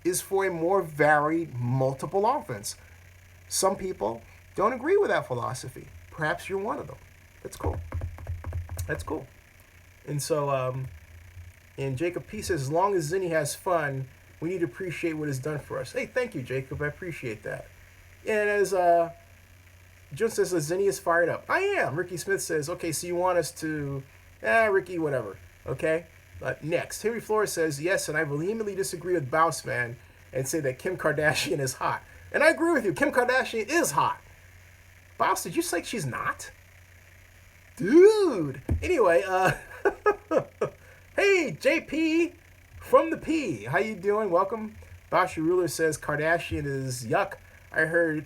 A: is for a more varied, multiple offense. Some people don't agree with that philosophy. Perhaps you're one of them. That's cool. That's cool. And so, and Jacob P says, as long as Zinni has fun, we need to appreciate what it's done for us. Hey, thank you, Jacob. I appreciate that. And as June says, Zinni is fired up. I am. Ricky Smith says, okay, so you want us to, Ricky, whatever. Okay. Next, Henry Flores says, yes, and I vehemently disagree with Bausman and say that Kim Kardashian is hot. And I agree with you. Kim Kardashian is hot. Baus, did you say she's not? Dude. Anyway, hey, JP from the P. How you doing? Welcome. Baushy Ruler says Kardashian is yuck. I heard.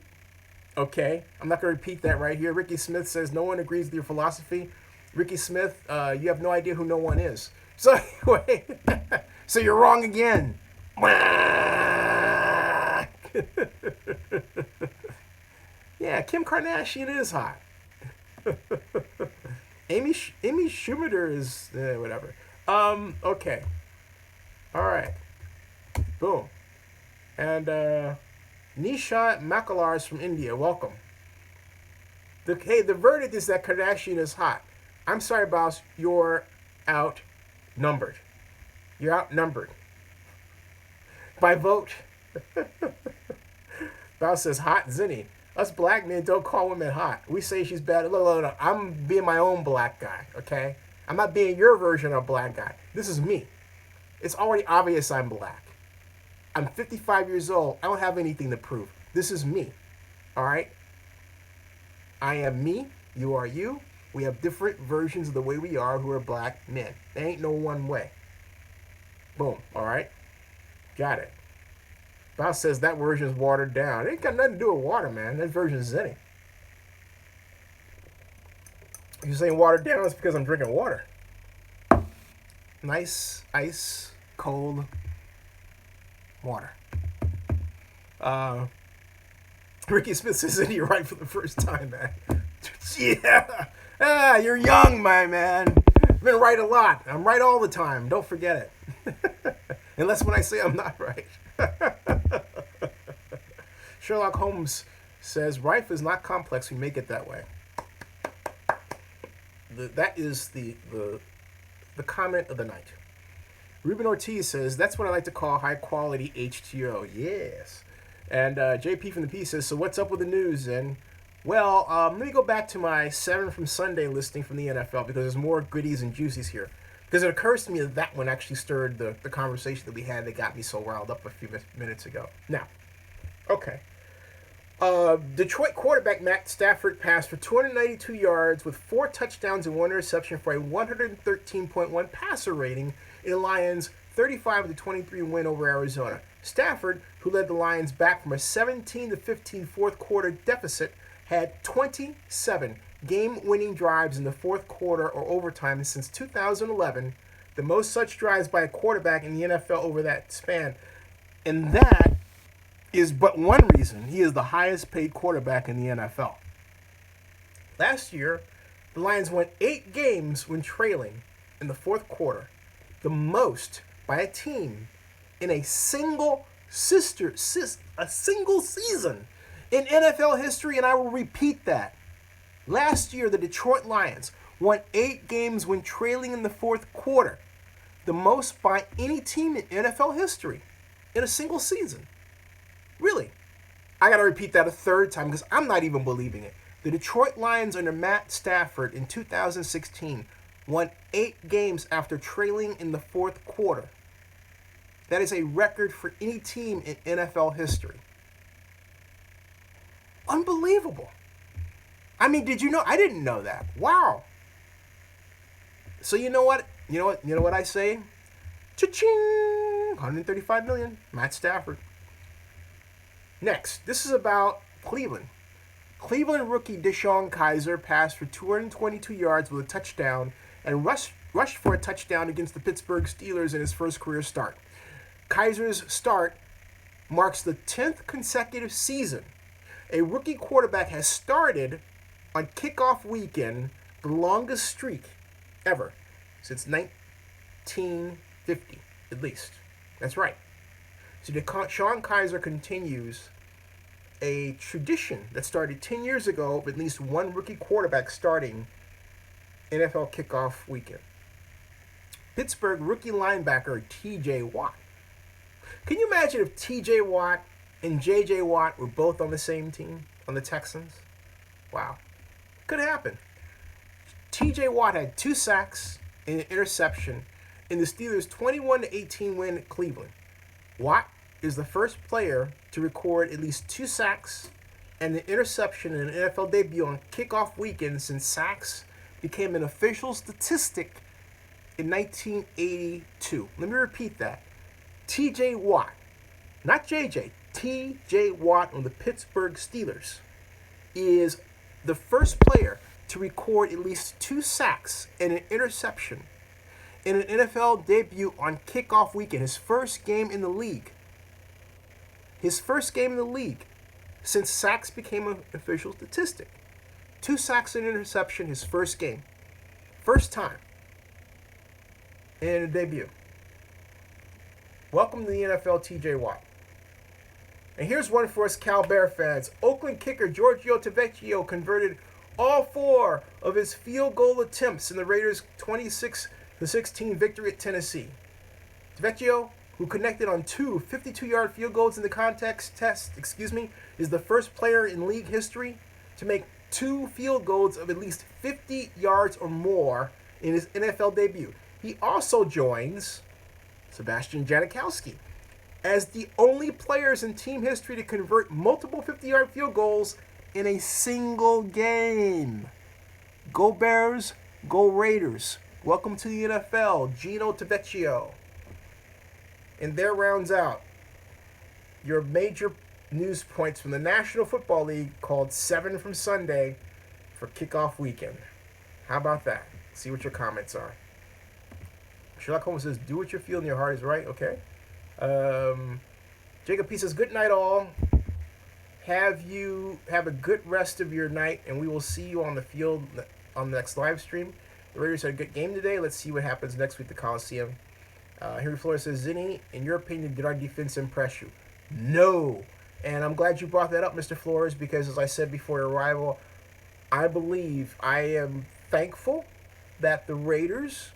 A: Okay, I'm not going to repeat that right here. Ricky Smith says no one agrees with your philosophy. Ricky Smith, you have no idea who no one is. So anyway, so you're wrong again. Yeah, Kim Kardashian is hot. Amy Schumer is whatever. Okay. All right. Boom. And Nisha Makalar is from India. Welcome. The verdict is that Kardashian is hot. I'm sorry, boss. You're outnumbered. You're outnumbered. By vote. Boss says hot Zinni. Us black men don't call women hot. We say she's bad. Look. I'm being my own black guy, okay? I'm not being your version of black guy. This is me. It's already obvious I'm black. I'm 55 years old. I don't have anything to prove. This is me, all right? I am me. You are you. We have different versions of the way we are who are black men. There ain't no one way. Boom, all right? Got it. Boss says that version is watered down. It ain't got nothing to do with water, man. That version is Zinni. If you're saying watered down, it's because I'm drinking water. Nice, ice, cold water. Ricky Smith says that you're right for the first time, man. Yeah. You're young, my man. I've been right a lot. I'm right all the time. Don't forget it. Unless when I say I'm not right. Sherlock Holmes says, Rife is not complex. We make it that way. That is the comment of the night. Ruben Ortiz says, that's what I like to call high-quality H2O. Yes. And JP from the P says, so what's up with the news? And, well, let me go back to my 7 from Sunday listing from the NFL because there's more goodies and juicies here. Because it occurs to me that one actually stirred the conversation that we had that got me so riled up a few minutes ago. Now, okay. Detroit quarterback Matt Stafford passed for 292 yards with 4 touchdowns and 1 interception for a 113.1 passer rating in the Lions' 35-23 win over Arizona. Stafford, who led the Lions back from a 17-15 fourth quarter deficit, had 27 game-winning drives in the fourth quarter or overtime since 2011, the most such drives by a quarterback in the NFL over that span. And that is but one reason he is the highest paid quarterback in the NFL. Last year, the Lions won 8 games when trailing in the fourth quarter, the most by a team in a single season in NFL history, and I will repeat that. Last year, the Detroit Lions won 8 games when trailing in the fourth quarter, the most by any team in NFL history in a single season. Really. I got to repeat that a third time because I'm not even believing it. The Detroit Lions under Matt Stafford in 2016 won 8 games after trailing in the fourth quarter. That is a record for any team in NFL history. Unbelievable. I mean, did you know? I didn't know that. Wow. So you know what? You know what I say? Cha-ching! 135 million. Matt Stafford. Next, this is about Cleveland. Cleveland rookie Deshaun Kaiser passed for 222 yards with a touchdown and rushed for a touchdown against the Pittsburgh Steelers in his first career start. Kaiser's start marks the 10th consecutive season a rookie quarterback has started on kickoff weekend, the longest streak ever since 1950, at least. That's right. So Sean Kaiser continues a tradition that started 10 years ago of at least one rookie quarterback starting NFL kickoff weekend. Pittsburgh rookie linebacker T.J. Watt. Can you imagine if T.J. Watt and J.J. Watt were both on the same team, on the Texans? Wow. Could happen. T.J. Watt had 2 sacks and an interception in the Steelers' 21-18 win at Cleveland. Watt is the first player to record at least 2 sacks and an interception in an NFL debut on kickoff weekend since sacks became an official statistic in 1982. Let me repeat that. T.J. Watt, not J.J., T.J. Watt on the Pittsburgh Steelers is the first player to record at least 2 sacks and an interception in an NFL debut on kickoff weekend. His first game in the league. His first game in the league since sacks became an official statistic. 2 sacks and interception, his first game. First time in a debut. Welcome to the NFL, T.J. Watt. And here's one for us Cal Bear fans. Oakland kicker Giorgio Tavecchio converted all 4 of his field goal attempts in the Raiders' 26-16 victory at Tennessee. Tavecchio, who connected on 2 52-yard field goals in the contest test, is the first player in league history to make 2 field goals of at least 50 yards or more in his NFL debut. He also joins Sebastian Janikowski as the only players in team history to convert multiple 50-yard field goals in a single game. Go Bears, go Raiders. Welcome to the NFL, Gino Tavecchio. And there rounds out your major news points from the National Football League called 7 from Sunday for kickoff weekend. How about that? See what your comments are. Sherlock Holmes says, do what you feel and your heart is right. Okay. Jacob P says, good night all. Have a good rest of your night, and we will see you on the field on the next live stream. The Raiders had a good game today. Let's see what happens next week at the Coliseum. Henry Flores says, Zinni, in your opinion, did our defense impress you? No. And I'm glad you brought that up, Mr. Flores, because as I said before your arrival, I am thankful that the Raiders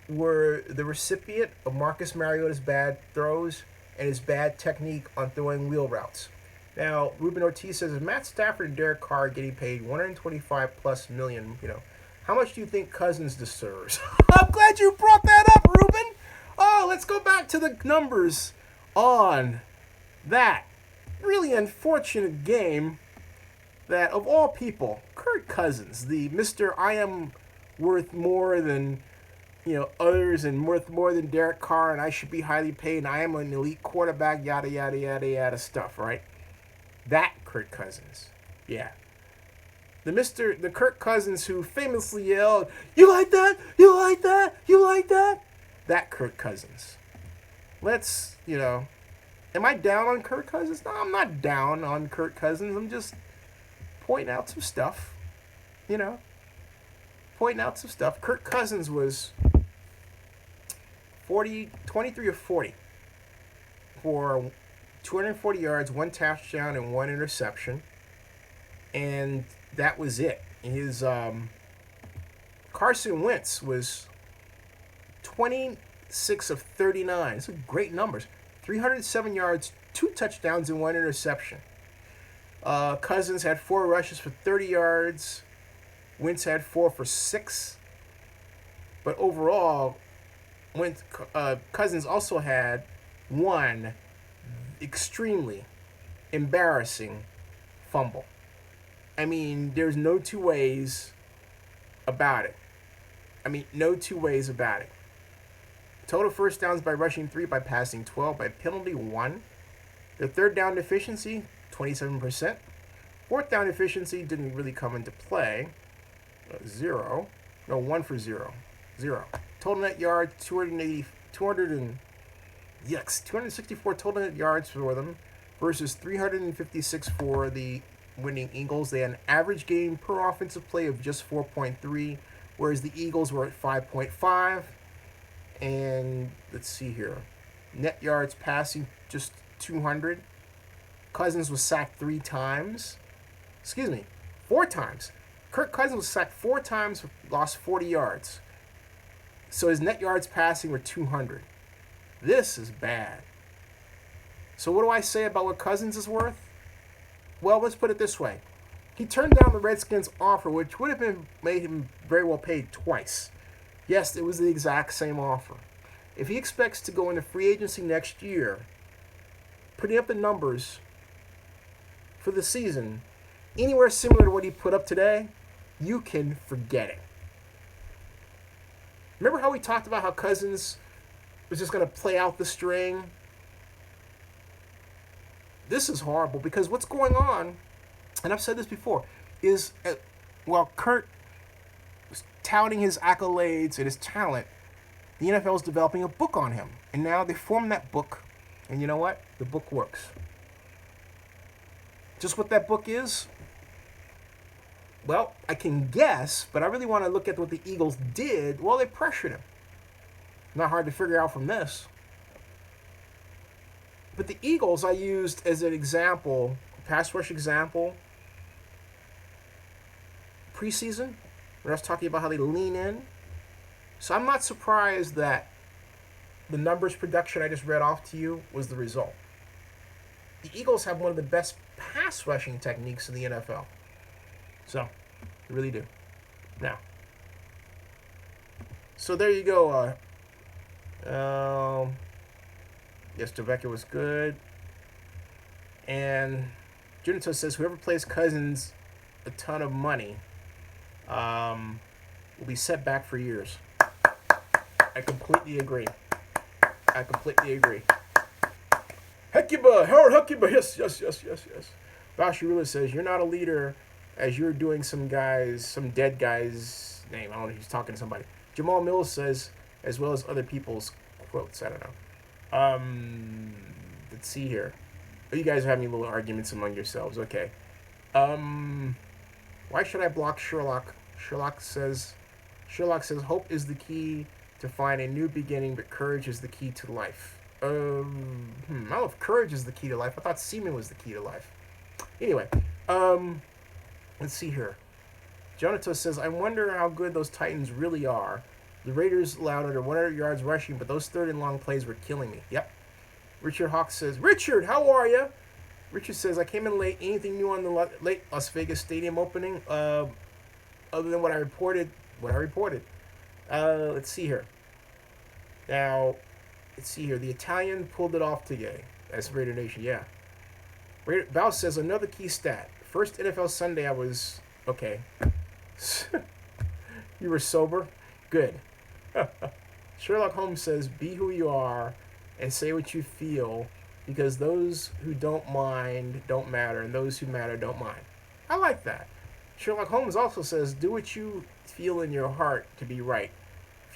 A: were the recipient of Marcus Mariota's bad throws and his bad technique on throwing wheel routes. Now, Ruben Ortiz says, if Matt Stafford and Derek Carr are getting paid $125+ million, how much do you think Cousins deserves? I'm glad you brought that up, Ruben. Oh, let's go back to the numbers on that really unfortunate game that, of all people, Kirk Cousins, the Mr. I am worth more than others and worth more than Derek Carr and I should be highly paid and I am an elite quarterback, yada, yada, yada, yada stuff, right? That Kirk Cousins. Yeah. The Kirk Cousins who famously yelled, you like that? You like that? You like that? That Kirk Cousins. Let's, am I down on Kirk Cousins? No, I'm not down on Kirk Cousins. I'm just pointing out some stuff, Pointing out some stuff. Kirk Cousins was 23 of 40 for 240 yards, 1 touchdown, and 1 interception. And that was it. His Carson Wentz was 26 of 39. These are great numbers. 307 yards, 2 touchdowns, and 1 interception. Cousins had 4 rushes for 30 yards. Wentz had 4 for 6. But overall, Cousins also had 1 extremely embarrassing fumble. I mean, there's no two ways about it. Total first downs by rushing 3, by passing 12, by penalty 1. The third down efficiency, 27%. Fourth down efficiency didn't really come into play. 0. No, 1 for 0. 0. Total net yards, 264 total net yards for them versus 356 for the winning Eagles. They had an average game per offensive play of just 4.3, whereas the Eagles were at 5.5. And let's see here. Net yards passing just 200. Cousins was sacked 3 times. Excuse me, 4 times. Kirk Cousins was sacked 4 times, lost 40 yards. So his net yards passing were 200. This is bad. So what do I say about what Cousins is worth? Well, let's put it this way. He turned down the Redskins' offer, which would have been made him very well paid twice. Yes, it was the exact same offer. If he expects to go into free agency next year, putting up the numbers for the season anywhere similar to what he put up today, you can forget it. Remember how we talked about how Cousins was just going to play out the string? This is horrible because what's going on, and I've said this before, is while Kurt was touting his accolades and his talent, the NFL is developing a book on him. And now they formed that book, and you know what? The book works. Just what that book is, well, I can guess, but I really want to look at what the Eagles did. Well, they pressured him. Not hard to figure out from this. But the Eagles I used as an example, pass rush example, preseason, when I was talking about how they lean in. So I'm not surprised that the numbers production I just read off to you was the result. The Eagles have one of the best pass rushing techniques in the NFL. So, they really do. Now, so there you go. Yes, Devecchia was good. And Junito says whoever plays Cousins a ton of money will be set back for years. I completely agree. Hecuba, Howard Hecuba, yes. Bashirula says, you're not a leader as you're doing some dead guy's name. I don't know if he's talking to somebody. Jamal Mills says, as well as other people's quotes. I don't know. Let's see here. Oh, you guys are having little arguments among yourselves. Okay. Why should I block Sherlock? Sherlock says, hope is the key to find a new beginning, but courage is the key to life. I don't know if courage is the key to life. I thought semen was the key to life. Anyway, let's see here. Jonathan says, I wonder how good those Titans really are. The Raiders allowed under 100 yards rushing, but those third and long plays were killing me. Yep. Richard Hawk says, Richard, how are you? Richard says, I came in late. Anything new on the late Las Vegas stadium opening? Other than what I reported. Let's see here. Now, let's see here. The Italian pulled it off today. That's Raider Nation, yeah. Val says, another key stat. First NFL Sunday I was... Okay. You were sober? Good. Sherlock Holmes says, be who you are and say what you feel, because those who don't mind don't matter, and those who matter don't mind. I like that. Sherlock Holmes also says, do what you feel in your heart to be right.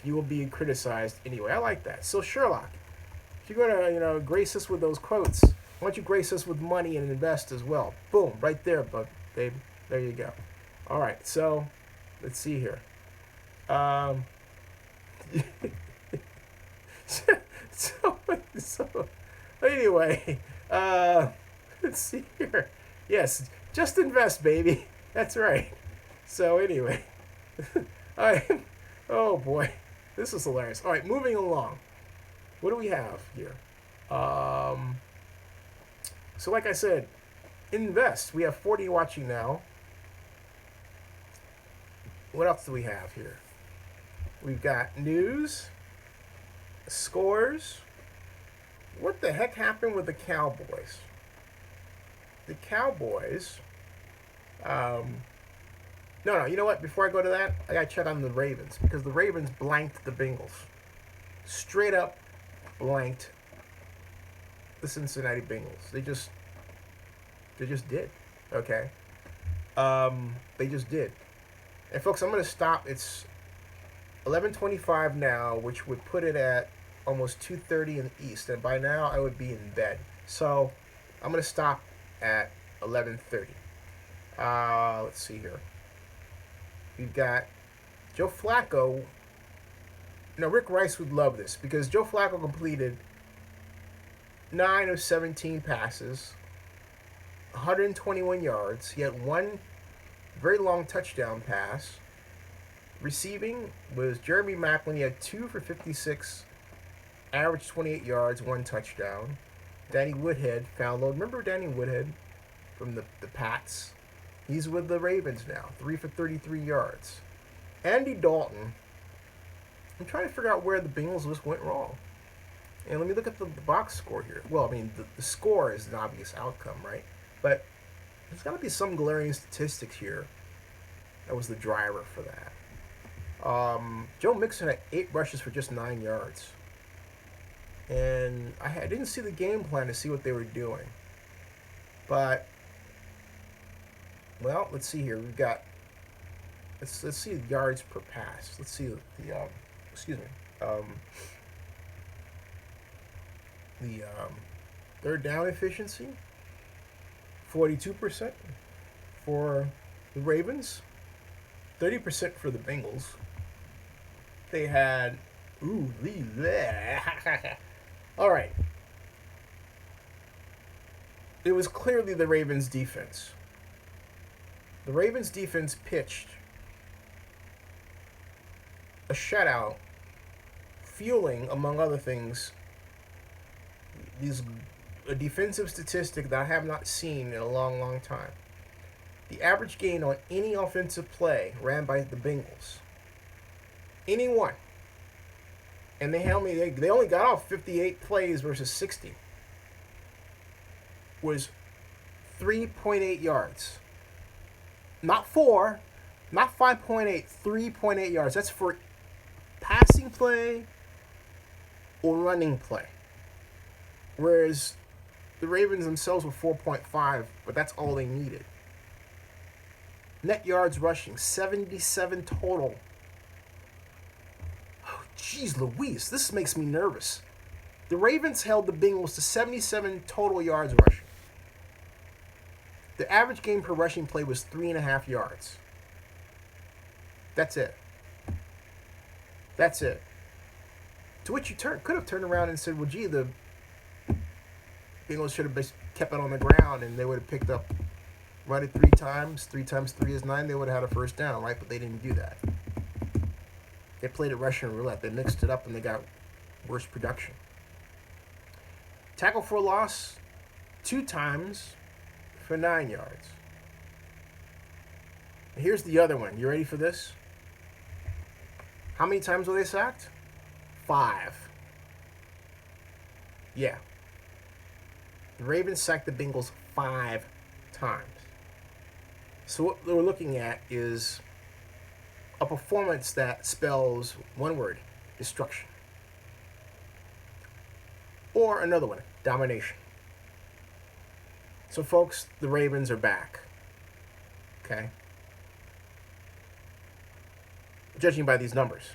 A: You will be criticized anyway. I like that. So Sherlock, if you're going to, grace us with those quotes, why don't you grace us with money and invest as well? Boom, right there, bud, babe. There you go. All right, so let's see here. So anyway, let's see here. Yes, just invest, baby. That's right. So anyway, oh boy, this is hilarious. All right, moving along. What do we have here? So like I said, invest. We have 40 watching now. What else do we have here? We've got news, scores. What the heck happened with the Cowboys? The Cowboys. No, you know what? Before I go to that, I gotta check on the Ravens, because the Ravens blanked the Bengals. Straight up blanked the Cincinnati Bengals. They just did. Okay. They just did. And folks, I'm gonna stop. It's 11:25 now, which would put it at almost 2:30 in the East, and by now I would be in bed. So I'm gonna stop at 11:30. Let's see here. We've got Joe Flacco. Now, Rick Rice would love this because Joe Flacco completed 9 of 17 passes, 121 yards. He had one very long touchdown pass. Receiving was Jeremy Maclin. He had 2 for 56, averaged 28 yards, one touchdown. Danny Woodhead found low. Remember Danny Woodhead from the Pats? He's with the Ravens now, 3 for 33 yards. Andy Dalton. I'm trying to figure out where the Bengals just went wrong. And let me look at the box score here. Well, I mean, the score is an obvious outcome, right? But there's got to be some glaring statistics here that was the driver for that. Joe Mixon had 8 rushes for just 9 yards. And I didn't see the game plan to see what they were doing. But, well, let's see here. We've got, let's see the yards per pass. Let's see the third down efficiency, 42% for the Ravens, 30% for the Bengals. They had, all right. It was clearly the Ravens' defense. The Ravens' defense pitched a shutout, fueling, among other things, a defensive statistic that I have not seen in a long, long time. The average gain on any offensive play ran by the Bengals. Any one. And they only got off 58 plays versus 60. Was 3.8 yards. Not 4, not 5.8, 3.8 yards. That's for passing play or running play. Whereas the Ravens themselves were 4.5, but that's all they needed. Net yards rushing, 77 total. Oh, jeez Louise, this makes me nervous. The Ravens held the Bengals to 77 total yards rushing. The average gain per rushing play was 3.5 yards. That's it. That's it. To which you could have turned around and said, well, gee, the Bengals should have kept it on the ground and they would have picked up, run it 3 times. 3 times 3 is 9. They would have had a first down, right? But they didn't do that. They played it Russian roulette. They mixed it up and they got worse production. Tackle for a loss, 2 times for 9 yards. And here's the other one. You ready for this? How many times were they sacked? 5. Yeah. The Ravens sacked the Bengals 5 times. So what we're looking at is a performance that spells one word, destruction. Or another one, domination. So folks, the Ravens are back. Okay? Judging by these numbers.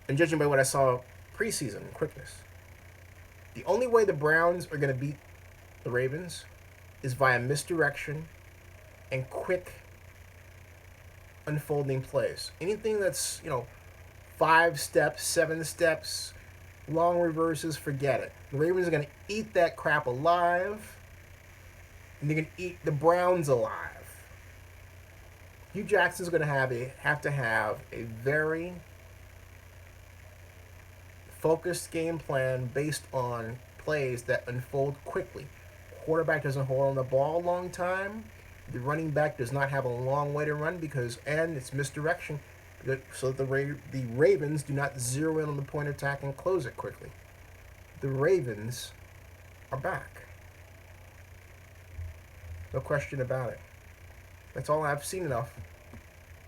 A: And judging by what I saw preseason in quickness. The only way the Browns are going to beat the Ravens is via misdirection and quick unfolding plays. Anything that's, 5 steps, 7 steps, long reverses, forget it. The Ravens are going to eat that crap alive, and they're going to eat the Browns alive. Hugh Jackson's going to have to have a very focused game plan based on plays that unfold quickly. Quarterback doesn't hold on the ball a long time. The running back does not have a long way to run and it's misdirection, so that the Ravens do not zero in on the point of attack and close it quickly. The Ravens are back. No question about it. That's all I've seen enough.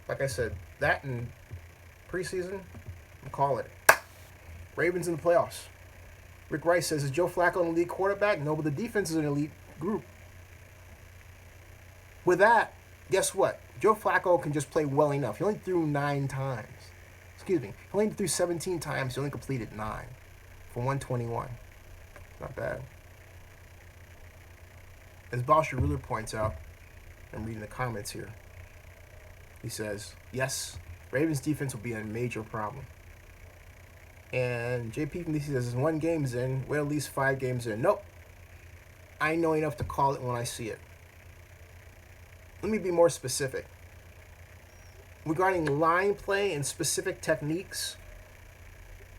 A: Like I said, that and preseason, I'm calling it. Ravens in the playoffs. Rick Rice says, is Joe Flacco an elite quarterback? No, but the defense is an elite group. With that, guess what? Joe Flacco can just play well enough. He only threw 9 times. Excuse me. He only threw 17 times. He only completed 9 for 121. Not bad. As Bosher Ruler points out, I'm reading the comments here. He says, yes, Ravens defense will be a major problem. And JP from DC says, 1 game's in. We're at least 5 games in. Nope. I know enough to call it when I see it. Let me be more specific. Regarding line play and specific techniques,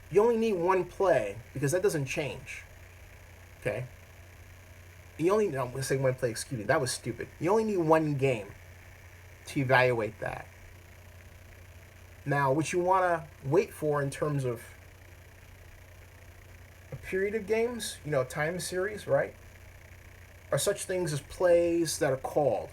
A: you only need 1 play because that doesn't change. Okay? I'm going to say 1 play, excuse me. That was stupid. You only need 1 game to evaluate that. Now, what you want to wait for in terms of a period of games, time series, right, are such things as plays that are called.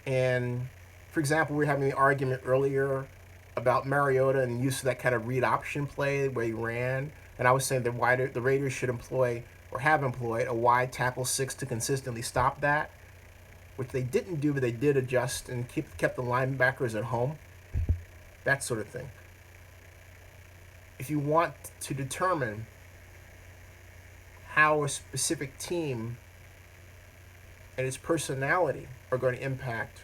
A: And, for example, we were having the argument earlier about Mariota and use of that kind of read option play where he ran. And I was saying that the Raiders should employ or have employed a wide tackle 6 to consistently stop that, which they didn't do, but they did adjust and kept the linebackers at home. That sort of thing. If you want to determine how a specific team and its personality are going to impact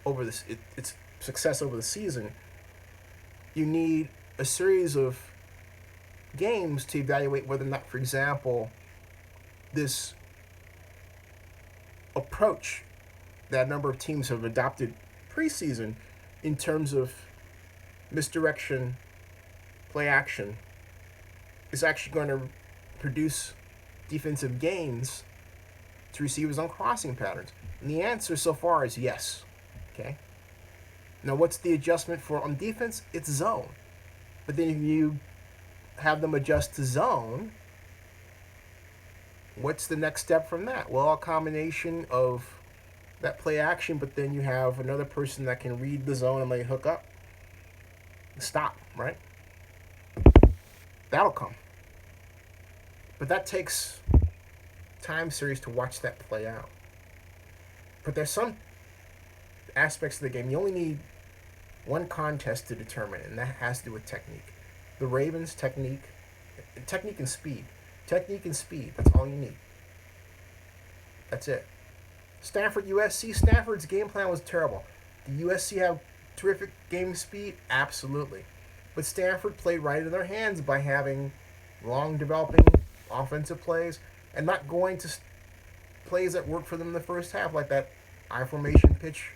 A: over its success over the season, you need a series of games to evaluate whether or not, for example, this approach that a number of teams have adopted preseason in terms of misdirection, play action, is actually going to produce defensive gains to receivers on crossing patterns. And the answer so far is yes. Okay. Now, what's the adjustment for on defense? It's zone. But then if you have them adjust to zone, what's the next step from that? Well, a combination of that play action, but then you have another person that can read the zone and lay hook up. Stop, right? That'll come. But that takes time series to watch that play out. But there's some aspects of the game you only need 1 contest to determine, and that has to do with technique. The Ravens' technique and speed. Technique and speed, that's all you need. That's it. Stanford, USC. Stanford's game plan was terrible. Did USC have terrific game speed? Absolutely. But Stanford played right in their hands by having long developing offensive plays and not going to plays that worked for them in the first half, like that I formation pitch,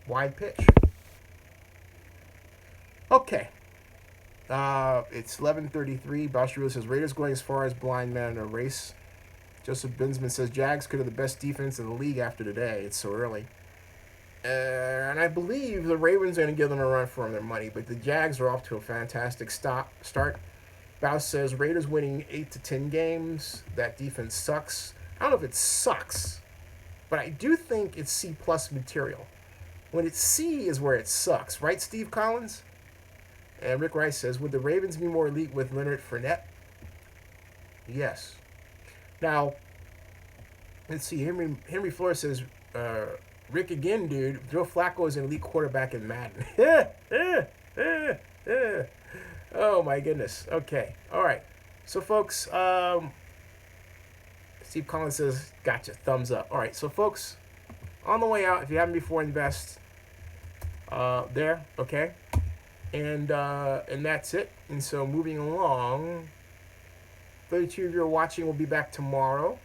A: wide pitch. Okay. It's 11:33. Bashir says Raiders going as far as blind man in a race. Joseph Binsman says Jags could have the best defense in the league after today. It's so early. And I believe the Ravens are going to give them a run for their money, but the Jags are off to a fantastic start. Baus says Raiders winning 8 to 10 games. That defense sucks. I don't know if it sucks, but I do think it's C+ material. When it's C is where it sucks, right, Steve Collins? And Rick Rice says, would the Ravens be more elite with Leonard Fournette? Yes. Now, let's see. Henry Flores says, Rick again, dude. Joe Flacco is an elite quarterback in Madden. Oh, my goodness. Okay. All right. So, folks, Steve Collins says, gotcha. Thumbs up. All right. So, folks, on the way out, if you haven't before, invest there. Okay. And that's it. And so, moving along, 32 of you are watching. We'll be back tomorrow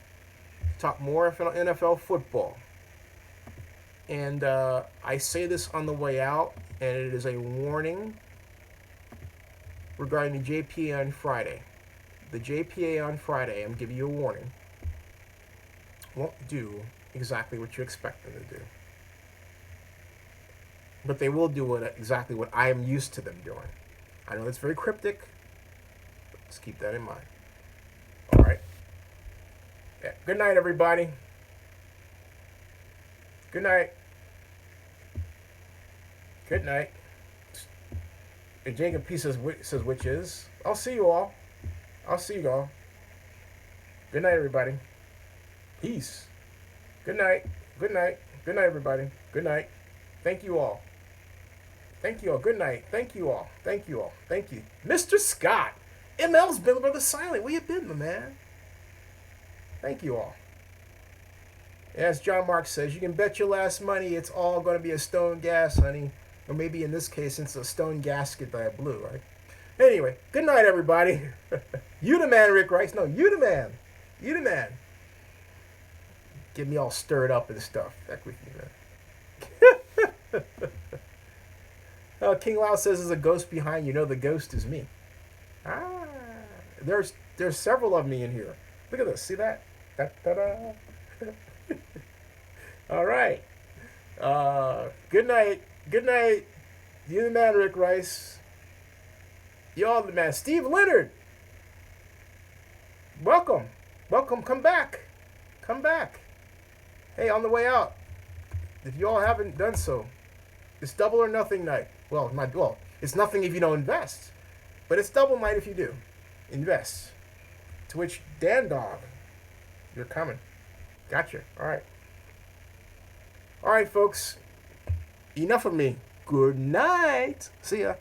A: to talk more NFL football. And I say this on the way out, and it is a warning regarding the JPA on Friday. The JPA on Friday, I'm giving you a warning, won't do exactly what you expect them to do. But they will do exactly what I am used to them doing. I know that's very cryptic, but just keep that in mind. All right. Yeah. Good night, everybody. Good night. Good night. And Jacob P says which is. I'll see you all. I'll see you all. Good night, everybody. Peace. Good night. Good night. Good night, everybody. Good night. Thank you all. Thank you all. Good night. Thank you all. Thank you all. Thank you. Mr. Scott. ML's Billy Brother Silent. Where you been, my man? Thank you all. As John Mark says, you can bet your last money it's all going to be a stone gas, honey. Or maybe in this case, it's a stone gasket by a blue, right? Anyway, good night, everybody. You the man, Rick Rice. No, you the man. You the man. Get me all stirred up and stuff. Heck with you, man. King Lao says there's a ghost behind you. No, the ghost is me. Ah, there's several of me in here. Look at this. See that? Da-da-da. All right. Good night. Good night. You the man, Rick Rice. Y'all the man. Steve Leonard. Welcome. Welcome. Come back. Come back. Hey, on the way out, if you all haven't done so, it's double or nothing night. Well, it's nothing if you don't invest. But it's double night if you do. Invest. To which, Dan Dog, you're coming. Gotcha. All right. All right, folks. Enough of me. Good night. See ya.